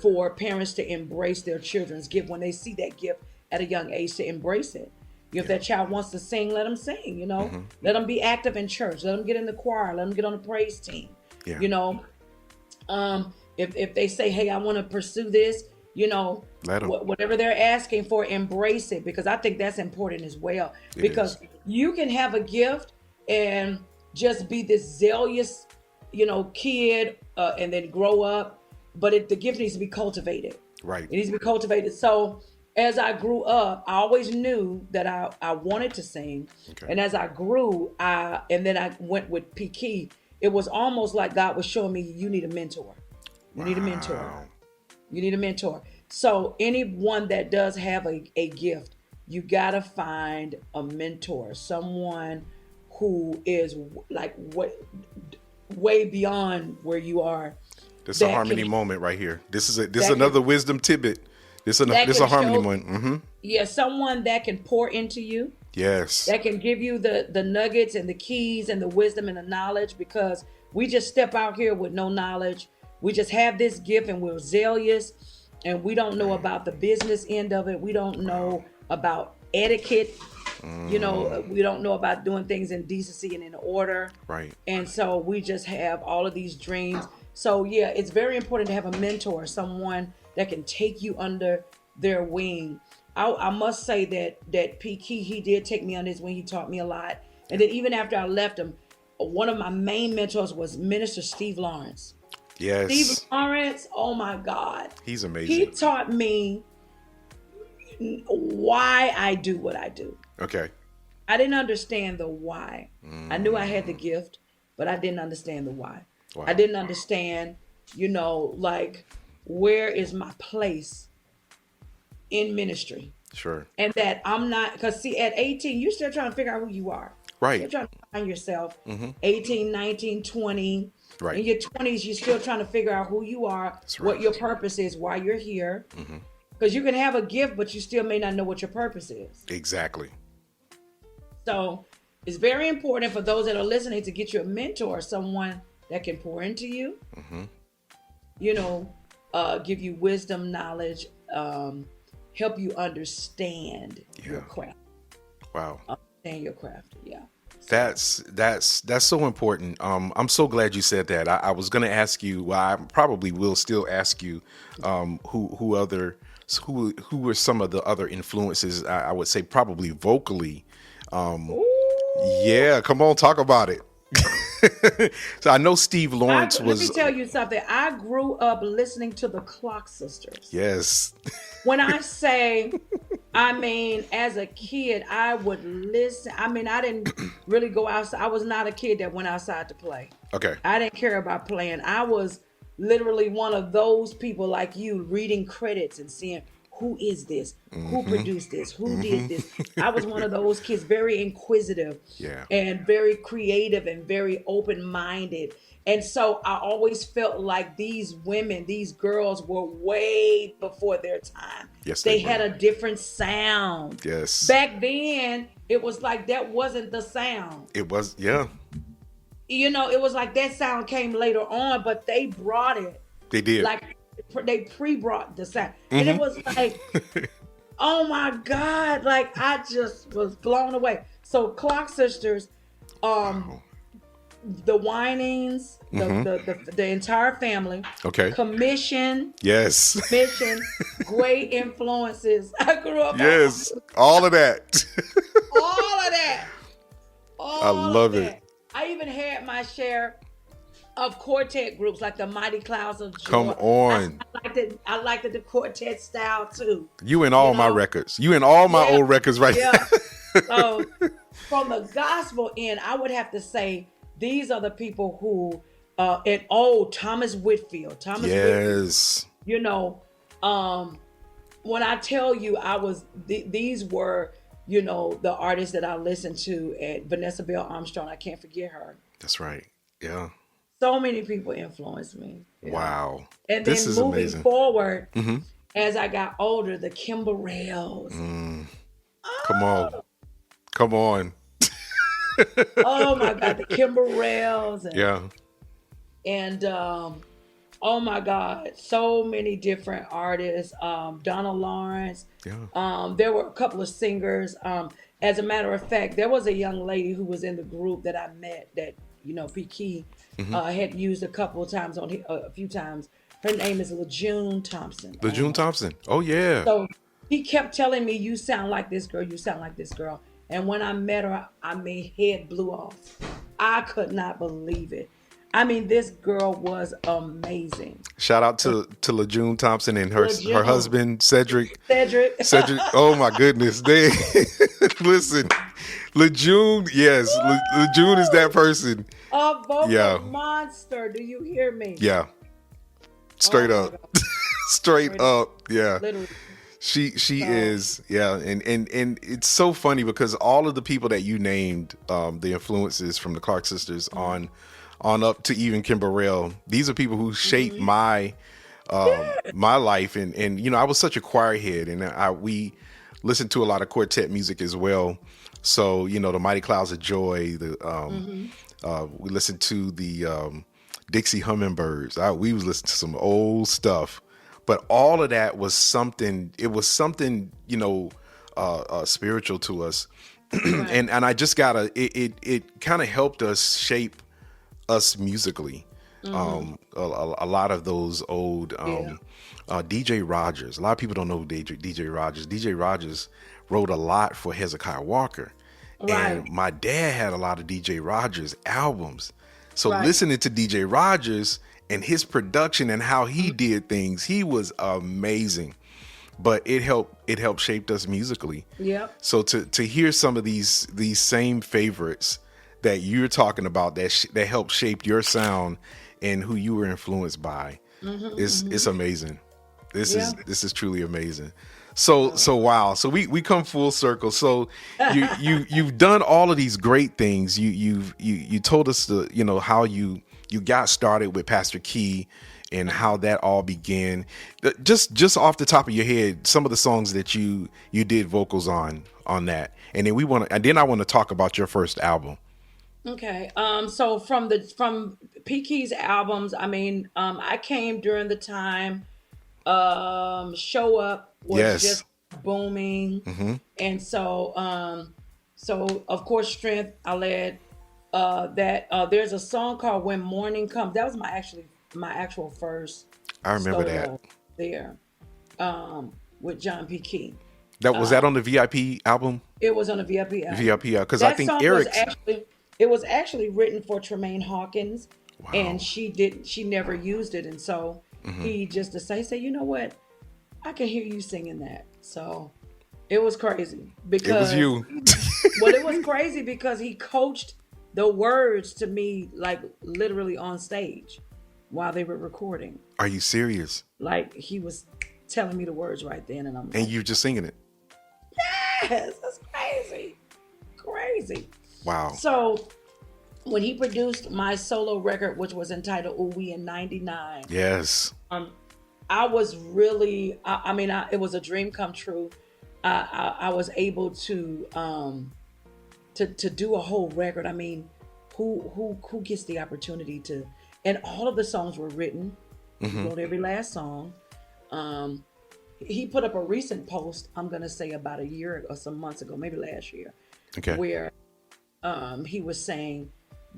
For parents to embrace their children's gift when they see that gift at a young age, to embrace it. If that child wants to sing, let them sing, let them be active in church, let them get in the choir, let them get on the praise team. If they say, hey, I want to pursue this, whatever they're asking for, embrace it, because I think that's important as well. Because you can have a gift and just be this zealous, kid, and then grow up, but the gift needs to be cultivated. Right. It needs to be cultivated. So as I grew up, I always knew that I wanted to sing. Okay. And as I grew, and then I went with P. Kee, it was almost like God was showing me, you need a mentor. You need a mentor. You need a mentor. So anyone that does have a gift, you got to find a mentor, someone who is like way beyond where you are. This is a harmony moment right here. This is another wisdom tidbit. This is a harmony moment. Yeah, someone that can pour into you. Yes. That can give you the nuggets and the keys and the wisdom and the knowledge, because we just step out here with no knowledge. We just have this gift and we're zealous and we don't know about the business end of it. We don't know about etiquette. We don't know about doing things in decency and in order. Right. And so we just have all of these dreams. So yeah, it's very important to have a mentor, someone that can take you under their wing. I must say that P. Kee, he did take me under his wing. He taught me a lot. And then even after I left him, one of my main mentors was Minister Steve Lawrence. Yes. Steve Lawrence, oh my God. He's amazing. He taught me why I do what I do. Okay. I didn't understand the why. I knew I had the gift, but I didn't understand the why. Wow. I didn't understand, like, where is my place in ministry? Sure. And that I'm not, because see, at 18, you're still trying to figure out who you are. Right. You're trying to find yourself. 18, 19, 20. Right. In your 20s, you're still trying to figure out who you are, That's right. what your purpose is, why you're here. Because you can have a gift, but you still may not know what your purpose is. Exactly. So it's very important for those that are listening to get you a mentor, someone that can pour into you, give you wisdom, knowledge, help you understand your craft. Wow. Understand your craft. Yeah. That's so important. I'm so glad you said that. I was going to ask you. Well, I probably will still ask you who were some of the other influences. I would say probably vocally. Yeah, come on, talk about it. So I know Steve Lawrence was. Let me tell you something. I grew up listening to the Clock Sisters. Yes. When I say, as a kid, I would listen. I didn't really go outside. I was not a kid that went outside to play. Okay. I didn't care about playing. I was literally one of those people like you, reading credits and seeing, who is this? Who produced this? Who did this? I was one of those kids, very inquisitive and very creative and very open-minded. And so I always felt like these women, these girls were way before their time. Yes, they had a different sound. Yes. Back then, it was like that wasn't the sound. It was, yeah. It was like that sound came later on, but they brought it. They did. Like they pre-brought the sound. And it was like, oh my God, like I just was blown away. So Clock Sisters, the Winings, the entire family. Okay. Commission. Yes. Commission. Great influences. I grew up. Yes. All of that. All of that. I love it. I even had my share of quartet groups like the Mighty Clouds of Joy. Come on. I liked the quartet style too. You in all my records. You in all my old records right now. So from the gospel end, I would have to say these are the people who Thomas Whitfield. Yes. Whitfield, when I tell you these were, the artists that I listened to, and Vanessa Bell Armstrong, I can't forget her. That's right. Yeah. So many people influenced me. Wow. And then moving forward, as I got older, the Kimberells. Come on. Come on. Oh my God, the Kimberells. And oh my God, so many different artists. Donna Lawrence. Yeah. There were a couple of singers. As a matter of fact, there was a young lady who was in the group that I met that, Kee had used a couple of times a few times. Her name is LaJune Thompson. LaJune Thompson. Oh yeah. So he kept telling me, "You sound like this girl. You sound like this girl." And when I met her, head blew off. I could not believe it. This girl was amazing. Shout out to LaJune Thompson and her husband Cedric. Cedric. Oh my goodness. Listen, LaJune. Yes, LaJune is that person. A vocal monster. Do you hear me? Yeah. Straight up. Straight up. Yeah. Literally. She is, and it's so funny because all of the people that you named, the influences from the Clark Sisters on up to even Kimberell, these are people who shaped my my life, and I was such a choir head, and we listened to a lot of quartet music as well. So the Mighty Clouds of Joy, we listened to the Dixie Hummingbirds. We was listening to some old stuff. But all of that was something. It was something, spiritual to us, and I just it kind of helped us shape us musically. A lot of those old DJ Rogers. A lot of people don't know DJ Rogers. DJ Rogers wrote a lot for Hezekiah Walker, Right. And my dad had a lot of DJ Rogers albums. So Right. listening to DJ Rogers and his production and how he did things, he was amazing. But it helped shape us musically. Yep. So to hear some of these same favorites that you're talking about that helped shape your sound and who you were influenced by, it's amazing. This is truly amazing. So wow. So we come full circle. So you've done all of these great things. You told us how you got started with Pastor Kee and how that all began. Just off the top of your head, some of the songs that you did vocals on that, and then I want to talk about your first album. Okay. So from P. Kee's albums, I mean, I came during the time Show Up was just booming. And so of course Strength, I led that. There's a song called When Morning Comes. That was my actual first. I remember that there with John P. Kee. Was that on the VIP album? It was on the VIP album. VIP because I think Eric. It was actually written for Tremaine Hawkins, wow. And she never used it, and so he just decided, say, you know what, I can hear you singing that. So it was crazy because it was you. Well, it was crazy because he coached the words to me, like literally on stage while they were recording. Are you serious? Like he was telling me the words right then, and I'm like, and you just singing it. Yes, that's crazy. Wow. So when he produced my solo record, which was entitled Ooo-Wee in '99, yes, I was really, it was a dream come true. I was able to do a whole record. I mean, who gets the opportunity to? And all of the songs were written. He wrote every last song. He put up a recent post, I'm gonna say about a year or some months ago, maybe last year, where he was saying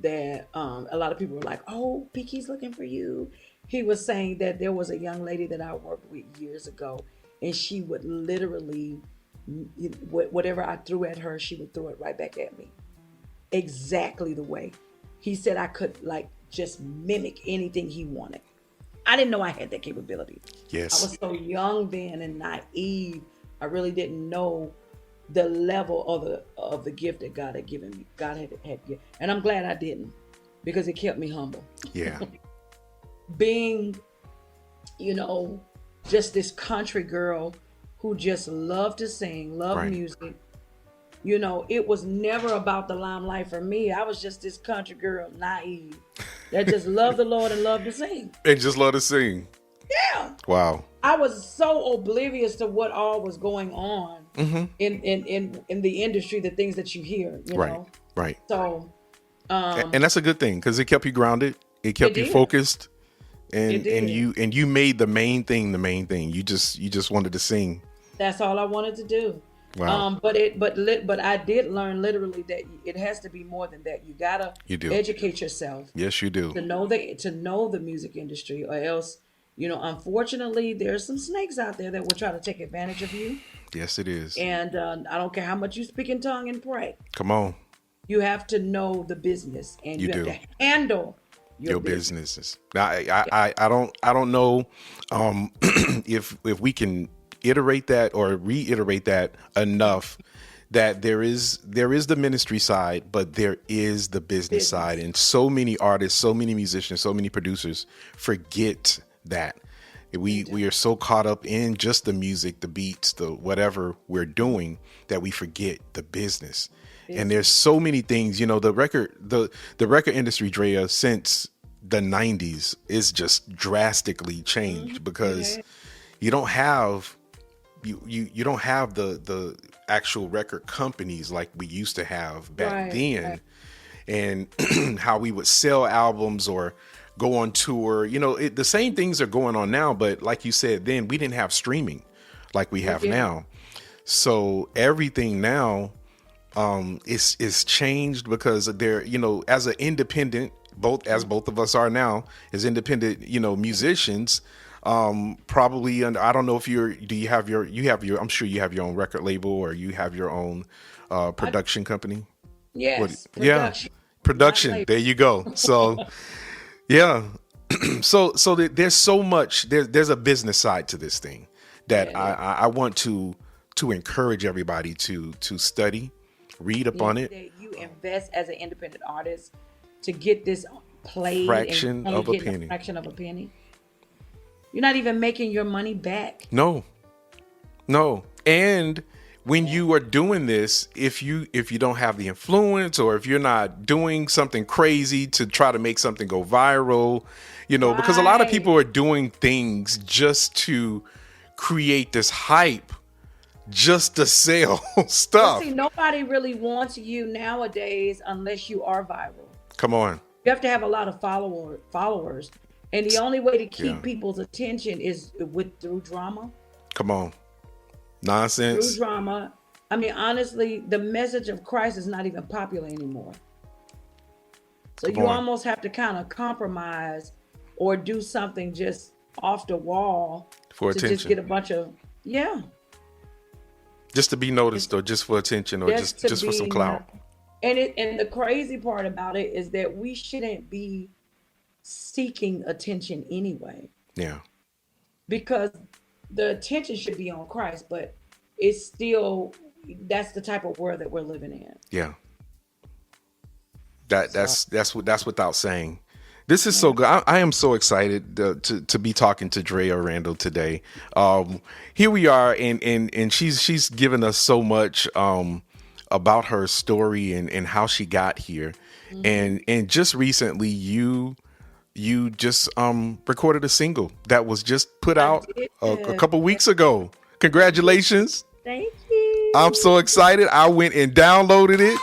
that a lot of people were like, "Oh, P. Kee's looking for you." He was saying that there was a young lady that I worked with years ago, and she would literally, whatever I threw at her, she would throw it right back at me, exactly the way. He said I could just mimic anything he wanted. I didn't know I had that capability. Yes. I was so young then and naive. I really didn't know the level of the gift that God had given me. God had given. And I'm glad I didn't, because it kept me humble. Yeah. Being, just this country girl who just loved to sing, loved music. It was never about the limelight for me. I was just this country girl, naive, that just loved the Lord and loved to sing. And just love to sing. Yeah. Wow. I was so oblivious to what all was going on in the industry, the things that you hear, know? Right. So, and that's a good thing because it kept you grounded. It kept you focused, and you made the main thing the main thing. You just wanted to sing. That's all I wanted to do. Wow. But I did learn literally that it has to be more than that. You gotta educate yourself. Yes, you do. To know the music industry, or else, unfortunately, there's some snakes out there that will try to take advantage of you. Yes, it is. And I don't care how much you speak in tongue and pray. Come on. You have to know the business, and you have to handle your businesses. Now, I don't know if we can iterate that or reiterate that enough, that there is the ministry side, but there is the business side. And so many artists, so many musicians, so many producers forget that. We are so caught up in just the music, the beats, the whatever we're doing, that we forget the business. And there's so many things, the record industry, Drea, since the 90s is just drastically changed because you don't have you don't have the actual record companies like we used to have back then, and how we would sell albums or go on tour. The same things are going on now, but like you said, then we didn't have streaming like we have now. So everything now is changed because they're, as an independent, both of us are now as independent, musicians. Probably under, I don't know if I'm sure you have your own record label or you have your own production company. Yes, production. Yeah, production. There you go. So yeah. so there's so much, there's a business side to this thing that I want to encourage everybody to study, read up on it. That you invest as an independent artist to get this played fraction of a penny. Fraction of a penny. You're not even making your money back. No. And when you are doing this, if you don't have the influence, or if you're not doing something crazy to try to make something go viral, because a lot of people are doing things just to create this hype, just to sell stuff. See, nobody really wants you nowadays unless you are viral. Come on. You have to have a lot of followers. And the only way to keep people's attention is through drama. Come on. Nonsense. Through drama. I mean, honestly, the message of Christ is not even popular anymore. So you almost have to kind of compromise or do something just off the wall for attention. Just get a bunch of, just to be noticed, or just for attention, or just for some clout. And the crazy part about it is that we shouldn't be seeking attention anyway. Yeah. Because the attention should be on Christ, but it's still, that's the type of world that we're living in. Yeah. That's without saying. This is so good. I am so excited to be talking to Drea Randle today. Here we are, and she's given us so much about her story and how she got here. Mm-hmm. And just recently you just recorded a single that was just put out a couple weeks ago. Congratulations. Thank you. I'm so excited. I went and downloaded it.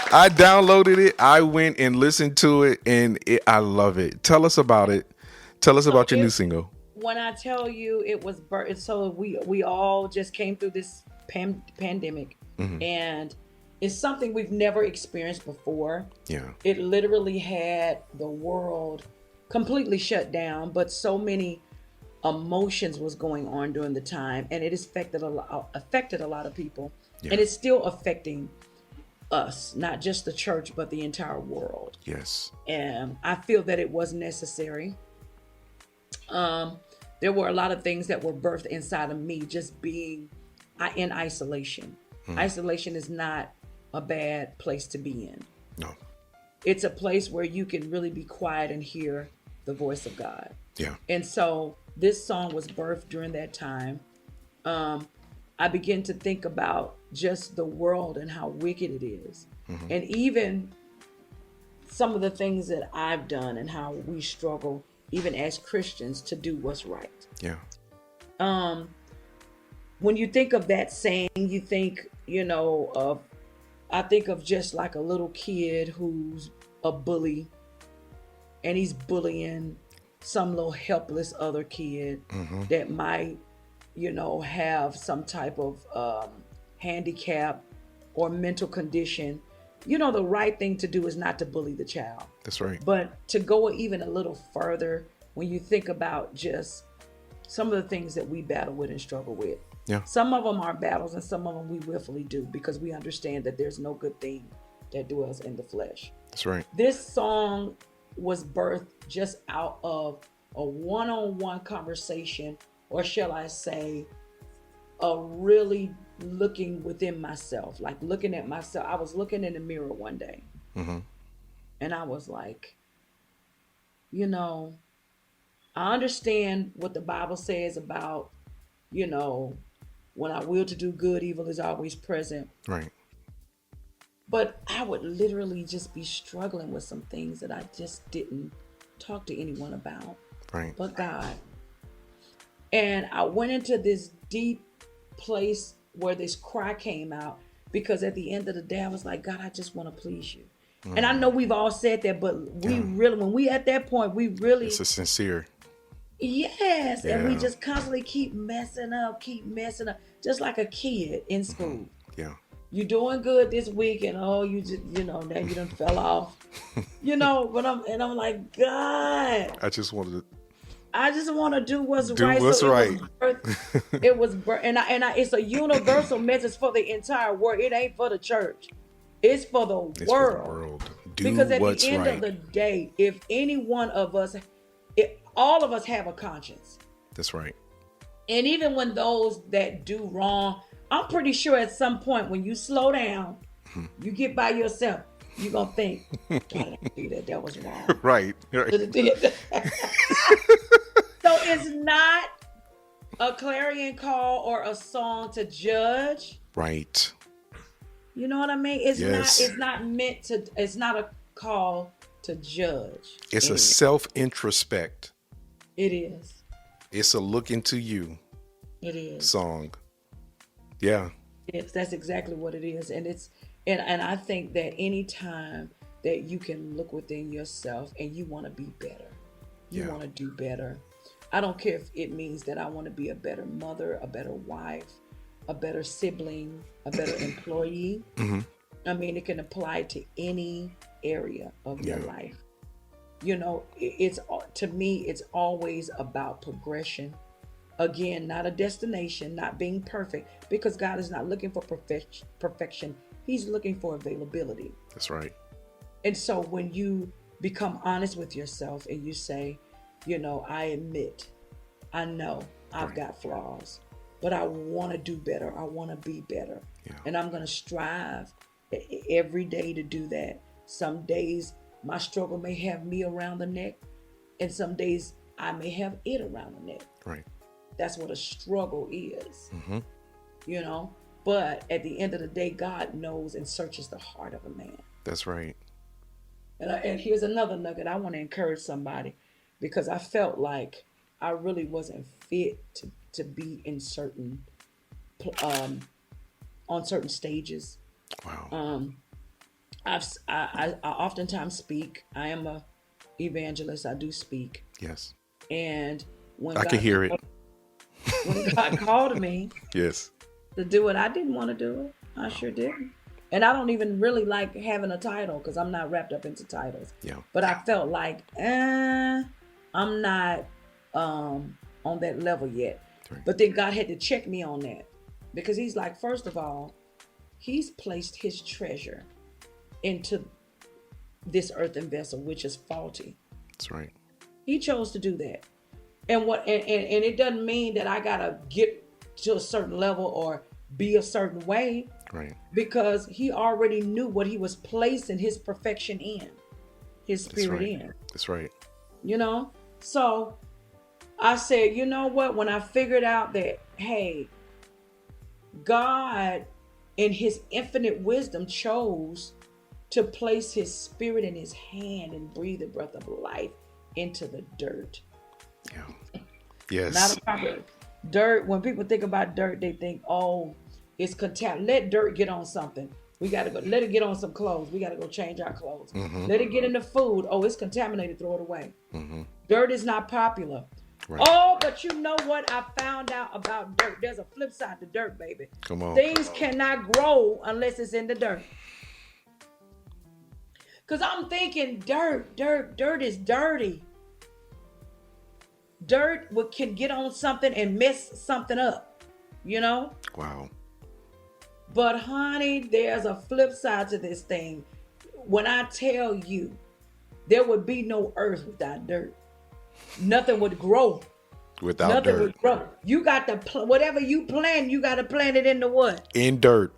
I downloaded it. I went and listened to it, and I love it. Tell us about it. Tell us about your new single. When I tell you it was so we all just came through this pandemic, mm-hmm. and it's something we've never experienced before. Yeah. It literally had the world completely shut down, but so many emotions was going on during the time, and it affected a lot of people. Yeah. And it's still affecting us, not just the church, but the entire world. Yes. And I feel that it was necessary. There were a lot of things that were birthed inside of me just being in isolation. Isolation is not a bad place to be in. No. It's a place where you can really be quiet and hear the voice of God. Yeah. And so this song was birthed during that time. I began to think about just the world and how wicked it is. Mm-hmm. And even some of the things that I've done and how we struggle, even as Christians, to do what's right. Yeah. When you think of that saying, you think, I think of just like a little kid who's a bully, and he's bullying some little helpless other kid mm-hmm. that might, have some type of handicap or mental condition. The right thing to do is not to bully the child. That's right. But to go even a little further, when you think about just some of the things that we battle with and struggle with. Yeah. Some of them are battles, and some of them we willfully do because we understand that there's no good thing that dwells in the flesh. That's right. This song was birthed just out of a one-on-one conversation, or shall I say, a really looking within myself, like looking at myself. I was looking in the mirror one day, mm-hmm. and I was like, I understand what the Bible says about, when I will to do good, evil is always present. Right. But I would literally just be struggling with some things that I just didn't talk to anyone about. Right. But God. And I went into this deep place where this cry came out, because at the end of the day, I was like, God, I just want to please you. Mm. And I know we've all said that, but we really, when we at that point, we really. It's a sincere. Yes. Yeah. And we just constantly keep messing up, just like a kid in school. Mm-hmm. Yeah. you doing good this week, and oh, you just, now you done fell off, but I'm like, God, I just wanted to I just want to do what's do right. what's So right. it was, it's a universal message for the entire world. It ain't for the church. It's for the world. For the world. Do because at what's the end right. of the day, if any one of us, all of us have a conscience. That's right. And even when those that do wrong, I'm pretty sure at some point when you slow down, you get by yourself, you're going to think, God, I didn't do that. That was wrong. Right. So it's not a clarion call or a song to judge. Right. You know what I mean? It's yes. It's not a call to judge. It's a self-introspect. It is. It's a look into you. It is. Song. Yeah. That's exactly what it is. And and I think that any time that you can look within yourself and you want to be better, you want to do better. I don't care if it means that I want to be a better mother, a better wife, a better sibling, a better employee. I mean, it can apply to any area of your life. It's, to me, it's always about progression. Again, not a destination, not being perfect, because God is not looking for perfection. He's looking for availability. That's right. And so when you become honest with yourself and you say, I admit, I know I've got flaws, but I want to do better. I want to be better. Yeah. And I'm going to strive every day to do that. Some days my struggle may have me around the neck, and some days I may have it around the neck. Right. That's what a struggle is. But at the end of the day, God knows and searches the heart of a man. That's right. And here's another nugget. I want to encourage somebody, because I felt like I really wasn't fit to be in certain on certain stages. Wow. I oftentimes speak. I am a evangelist. I do speak. Yes. And when I can hear it. When God called me, yes, to do it, I didn't want to do it. I sure didn't. And I don't even really like having a title, because I'm not wrapped up into titles. Yeah. But I felt like, I'm not on that level yet. Right. But then God had to check me on that, because he's like, first of all, he's placed his treasure into this earthen vessel, which is faulty. That's right. He chose to do that. And it doesn't mean that I gotta get to a certain level or be a certain way. Right. Because he already knew what he was placing his perfection in, his spirit in. That's right. So I said, you know what? When I figured out that, hey, God in his infinite wisdom chose to place his spirit in his hand and breathe the breath of life into the dirt. Yeah. Yes. Not a proper dirt. When people think about dirt, they think, oh, it's contaminated. Let dirt get on something. We got to go. Let it get on some clothes. We got to go change our clothes. Let it get into food. Oh, it's contaminated. Throw it away. Dirt is not popular. Right. Oh, but you know what I found out about dirt? There's a flip side to dirt, baby. Come on. Things cannot grow unless it's in the dirt. Because I'm thinking dirt is dirty. Dirt can get on something and mess something up, Wow. But honey, there's a flip side to this thing. When I tell you, there would be no earth without dirt. Nothing would grow without Nothing dirt. Would grow. You got to whatever you plant, you got to plant it in the what? In dirt.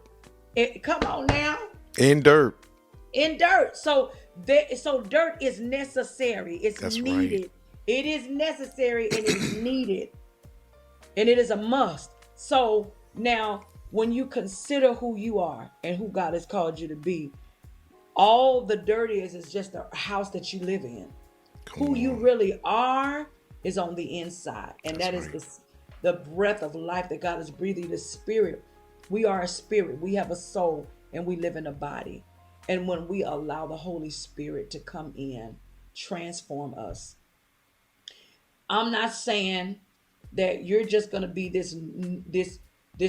Come on now. In dirt. In dirt. So dirt is necessary. It's That's needed. Right. It is necessary and it is needed. And it is a must. So now, when you consider who you are and who God has called you to be, all the dirt is just the house that you live in. Who you really are is on the inside. And That's that is the breath of life that God is breathing, the spirit. We are a spirit. We have a soul and we live in a body. And when we allow the Holy Spirit to come in, transform us. I'm not saying that you're just going to be this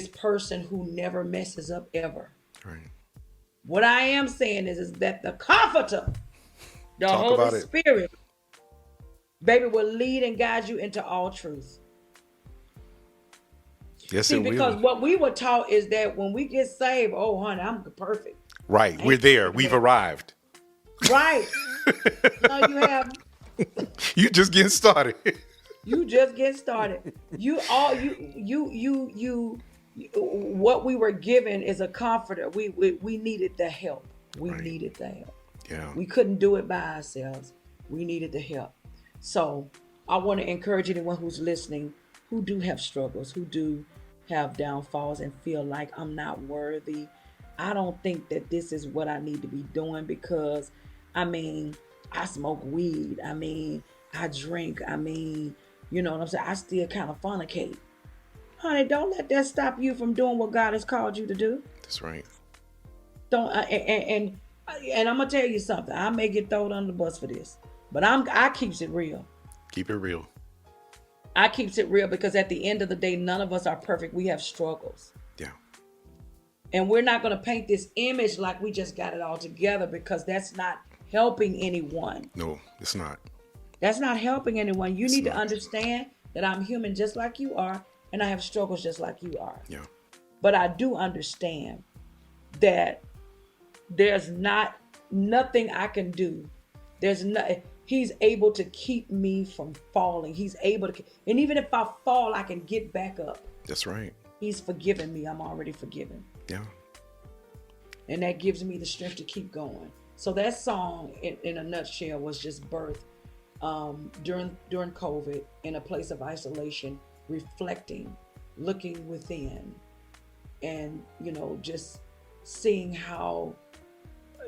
person who never messes up ever. Right. What I am saying is that the Comforter, the Holy Spirit, baby, will lead and guide you into all truth. Yes, see, because what we were taught is that when we get saved, oh, honey, I'm perfect. Right. We're there. We've arrived. Right. No, you haven't. You just getting started. You just get started. What we were given is a comforter. We needed the help. We needed the help. Yeah. We couldn't do it by ourselves. We needed the help. So I want to encourage anyone who's listening, who do have struggles, who do have downfalls and feel like I'm not worthy. I don't think that this is what I need to be doing because, I mean, I smoke weed. I mean, I drink. I mean, you know what I'm saying? I still kind of fornicate. Honey, don't let that stop you from doing what God has called you to do. That's right. Don't and I'm gonna tell you something. I may get thrown under the bus for this, but I keeps it real. Keep it real. I keeps it real because at the end of the day, none of us are perfect. We have struggles. Yeah. And we're not gonna paint this image like we just got it all together because that's not helping anyone. No, it's not. That's not helping anyone. You need to understand that I'm human just like you are, and I have struggles just like you are. Yeah. But I do understand that there's nothing I can do. He's able to keep me from falling. He's able to, and even if I fall, I can get back up. That's right. He's forgiven me. I'm already forgiven. Yeah. And that gives me the strength to keep going. So that song, in a nutshell, was just birthed during COVID in a place of isolation, reflecting, looking within, and just seeing how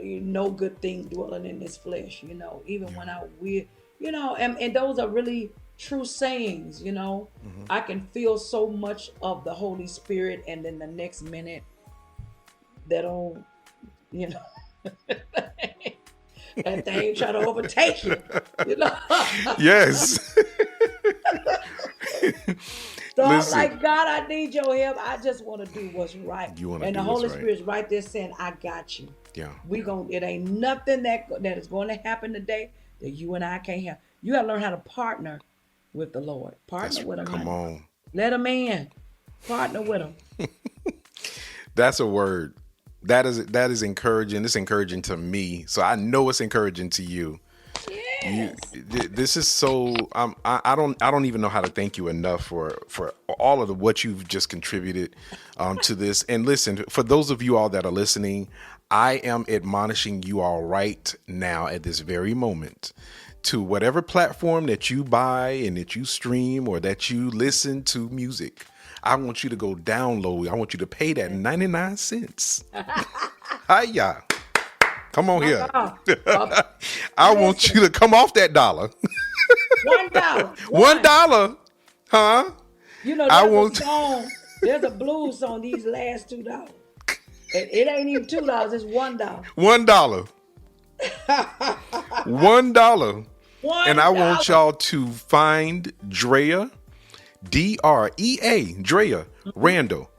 no good thing dwelling in this flesh. Even when and those are really true sayings. Mm-hmm. I can feel so much of the Holy Spirit, and then the next minute, that old, that thing try to overtake you. Yes. So I'm like, God, I need your help. I just want to do what's right. And the Holy Spirit's right there saying, I got you. Yeah. It ain't nothing that is going to happen today that you and I can't have. You got to learn how to partner with the Lord. Partner with him. Come on. Let him in. Partner with him. That's a word. That is encouraging. It's encouraging to me. So I know it's encouraging to you. Yes. This is so. I don't even know how to thank you enough for all of what you've just contributed to this. And listen, for those of you all that are listening, I am admonishing you all right now at this very moment to whatever platform that you buy and that you stream or that you listen to music. I want you to go download. I want you to pay that 99 cents. Hiya. Come on here. I want you to come off that dollar. $1. $1. Huh? There's a blues song, these last $2. It ain't even $2, it's $1. $1. $1. And I want y'all to find Drea, DREA, Drea Randle.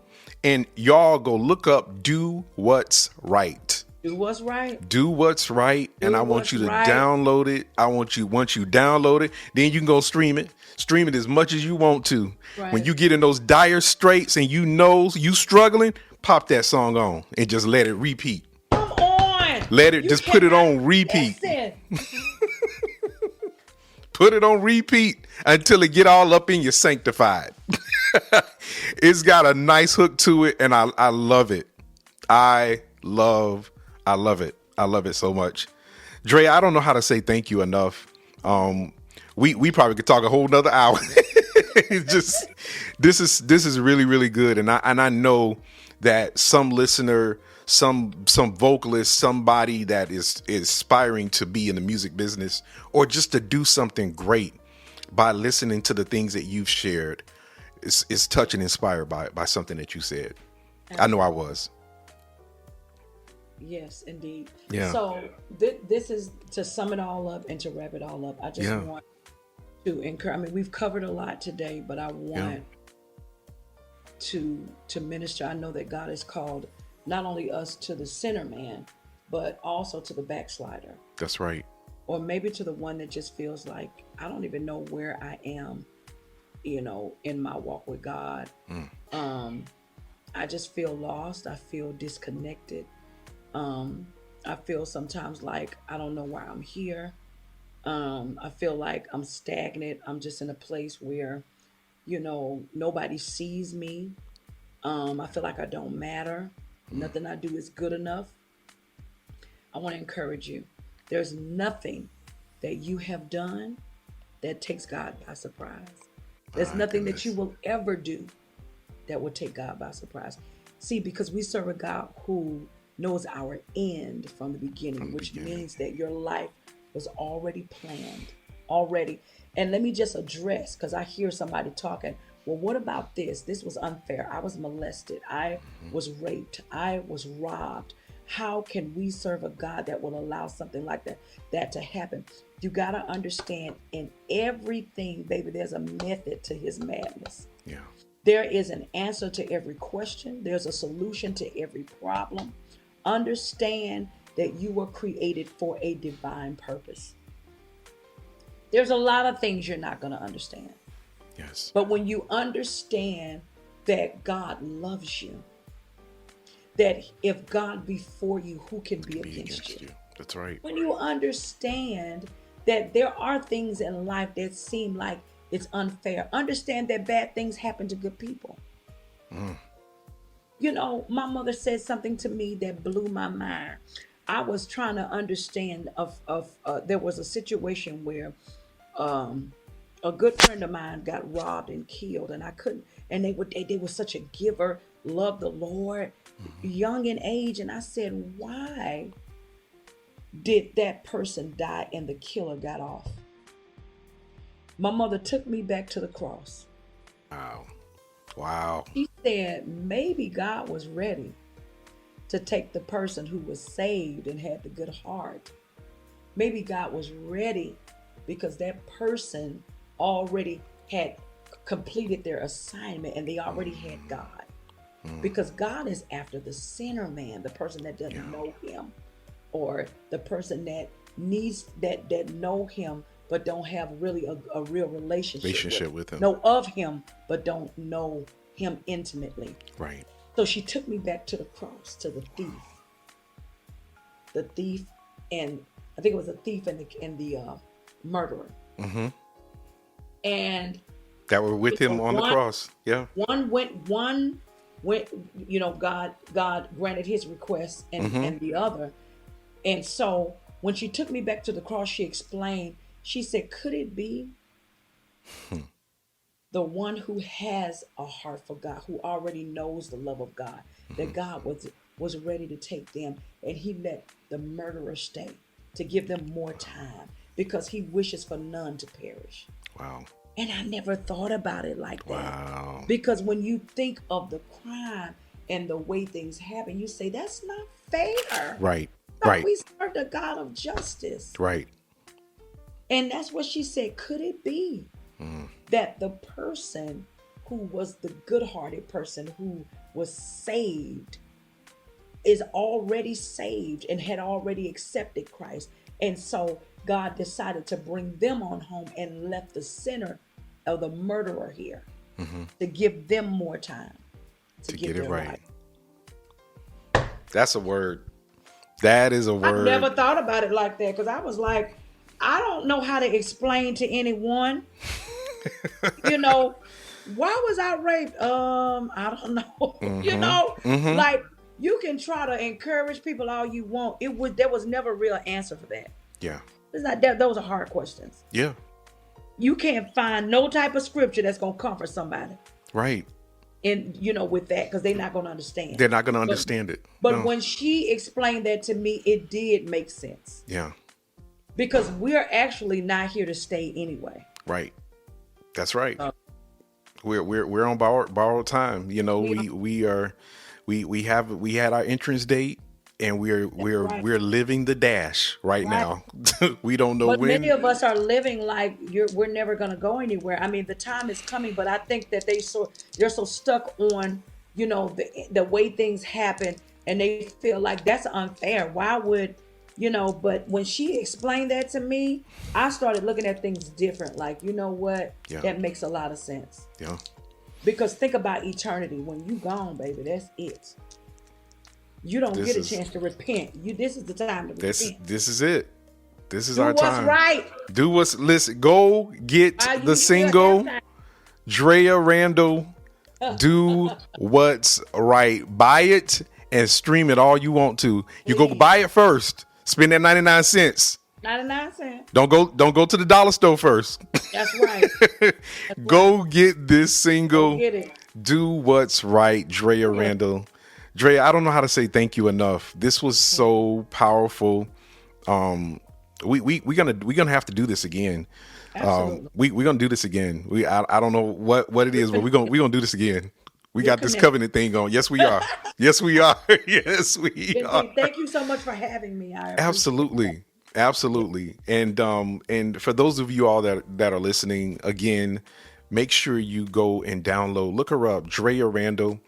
And y'all go look up Do What's Right. Do what's right. Do what's right. And I want you to download it. Once you download it, then you can go stream it. Stream it as much as you want to. Right. When you get in those dire straits and you struggling, pop that song on and just let it repeat. Come on. Put it on repeat. Put it on repeat until it get all up in your sanctified. It's got a nice hook to it, and I love it. I love it. I love it so much. Dre, I don't know how to say thank you enough. We probably could talk a whole nother hour. It's just this is really, really good. And I know that some listener, some vocalist, somebody that is aspiring to be in the music business or just to do something great by listening to the things that you've shared is touched and inspired by something that you said. I know I was. Yes, indeed. Yeah. So this is to sum it all up and to wrap it all up. I just want to encourage. I mean, we've covered a lot today, but I want to minister. I know that God has called not only us to the sinner man, but also to the backslider. That's right. Or maybe to the one that just feels like, I don't even know where I am, in my walk with God. I just feel lost. I feel disconnected. I feel sometimes like I don't know why I'm here. I feel like I'm stagnant. I'm just in a place where, nobody sees me. I feel like I don't matter. Nothing I do is good enough. I want to encourage you. There's nothing that you have done that takes God by surprise. There's nothing that you will ever do that will take God by surprise. See, because we serve a God who knows our end from the beginning, which means that your life was already planned, already. And let me just address, because I hear somebody talking, well, what about this? This was unfair. I was molested. I was raped. I was robbed. How can we serve a God that will allow something like that to happen? You got to understand, in everything, baby, there's a method to his madness. Yeah. There is an answer to every question. There's a solution to every problem. Understand that you were created for a divine purpose. There's a lot of things you're not going to understand. Yes. But when you understand that God loves you, that if God be for you, who can be against you? That's right. When you understand that there are things in life that seem like it's unfair, understand that bad things happen to good people. My mother said something to me that blew my mind. I was trying to understand there was a situation where a good friend of mine got robbed and killed, and I couldn't, and they were such a giver, loved the Lord, young in age, and I said, why did that person die and the killer got off? My mother took me back to the cross. Wow. She said maybe God was ready to take the person who was saved and had the good heart. Maybe God was ready because that person already had completed their assignment and they already had God. Because God is after the sinner man, the person that doesn't know him, or the person that needs that know him but don't have really a real relationship with him. Know of him but don't know him intimately. Right. So she took me back to the cross, to the thief. The thief, and I think it was a thief and the murderer. And that were with him on the cross. Yeah. One went, God granted his request, and the other. And so when she took me back to the cross, she explained, she said, could it be the one who has a heart for God, who already knows the love of God, that God was ready to take them, and he let the murderer stay to give them more time because he wishes for none to perish. Wow. And I never thought about it like that. Wow. Because when you think of the crime and the way things happen, you say, that's not fair. Right. But right. We serve the God of justice. Right. And that's what she said. Could it be that the person who was the good-hearted person who was saved is already saved and had already accepted Christ? And so God decided to bring them on home and left the sinner or the murderer here to give them more time to get it right. That's a word. That is a word. I never thought about it like that because I was like, I don't know how to explain to anyone, why was I raped? I don't know. Like you can try to encourage people all you want. There was never a real answer for that. Yeah. It's not that those are hard questions. Yeah. You can't find no type of scripture that's going to comfort somebody. Right. And, with that, because they're not going to understand. They're not going to understand it. But when she explained that to me, it did make sense. Yeah. Because we're actually not here to stay anyway. Right. That's right. We're on borrowed time. We had our entrance date. And we're living the dash right now. We don't know when. But many of us are living like we're never going to go anywhere. I mean, the time is coming, but I think that they're so stuck on, the way things happen and they feel like that's unfair. Why would, but when she explained that to me, I started looking at things different. Like, you know what? Yeah. That makes a lot of sense. Yeah. Because think about eternity. When you gone, baby, that's it. You don't get a chance to repent. This is the time to repent. This is it. This is Do our time. Right. Do what's listen. Go get the single, Drea Randle. Do what's right. Buy it and stream it all you want to. You go buy it first. Spend that 99 cents. 99 cents. Don't go to the dollar store first. That's right. Go get this single. Go get it. Do what's right, Drea Randle. Drea, I don't know how to say thank you enough. This was so powerful. We're gonna have to do this again. Absolutely. We're gonna do this again. I don't know what it is, but we're gonna do this again. We got this covenant thing going. Yes, we are. Yes, we are. Yes, we are. Thank you so much for having me. Absolutely. And for those of you all that are listening, again, make sure you go and download. Look her up, Drea Randle.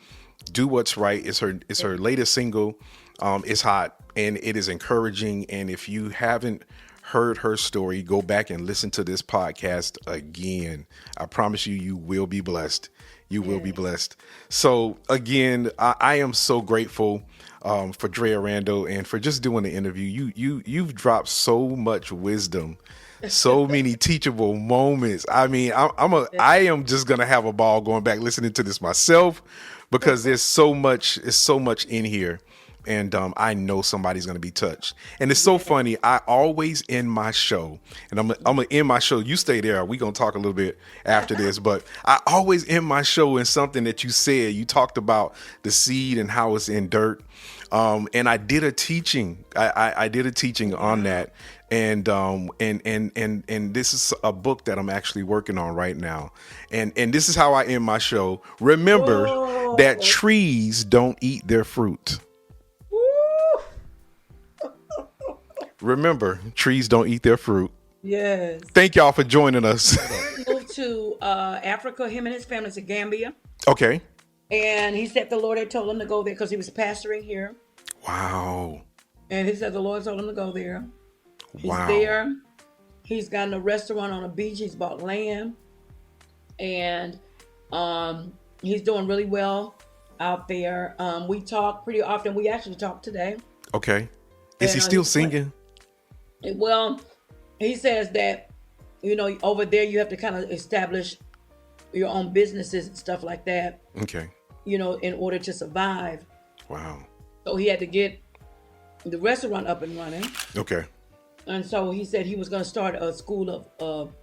Do What's Right is her latest single. It's hot and it is encouraging. And if you haven't heard her story, go back and listen to this podcast again. I promise you will be blessed. You will be blessed. So again, I am so grateful for Drea Randle and for just doing the interview. You've dropped so much wisdom, so many teachable moments. I mean, I am just gonna have a ball going back listening to this myself because there's so much in here. And I know somebody's going to be touched. And it's so funny. I always end my show, and I'm going to end my show. You stay there. We're going to talk a little bit after this. But I always end my show in something that you said. You talked about the seed and how it's in dirt. And I did a teaching. I did a teaching on that. And this is a book that I'm actually working on right now. And this is how I end my show. Remember that trees don't eat their fruit. Remember, trees don't eat their fruit. Yes. Thank y'all for joining us. Moved to Africa, him and his family to Gambia. Okay. And he said the Lord had told him to go there because he was pastoring here. Wow. And he said the Lord told him to go there. He's there. He's gotten a restaurant on a beach. He's bought land. And he's doing really well out there. We talk pretty often. We actually talked today. Okay. Is he still singing? Well, he says that, over there you have to kind of establish your own businesses and stuff like that. Okay. In order to survive. Wow. So he had to get the restaurant up and running. Okay. And so he said he was going to start a school of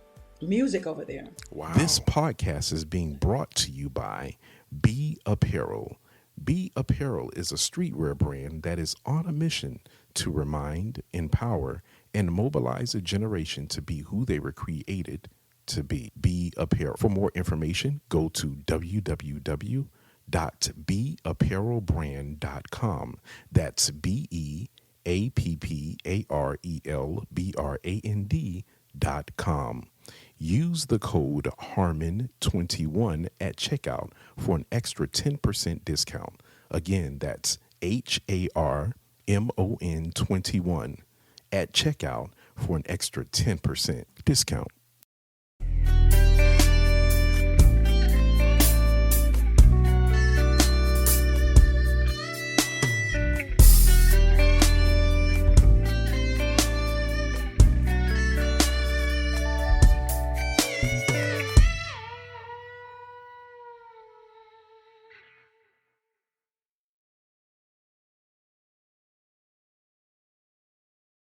music over there. Wow. This podcast is being brought to you by B Apparel. B Apparel is a streetwear brand that is on a mission to remind, empower, and mobilize a generation to be who they were created to be. Be Apparel. For more information, go to www.beapparelbrand.com. That's BEAPPARELBRAND.com. Use the code HARMON21 at checkout for an extra 10% discount. Again, that's HARMON21 at checkout for an extra 10% discount.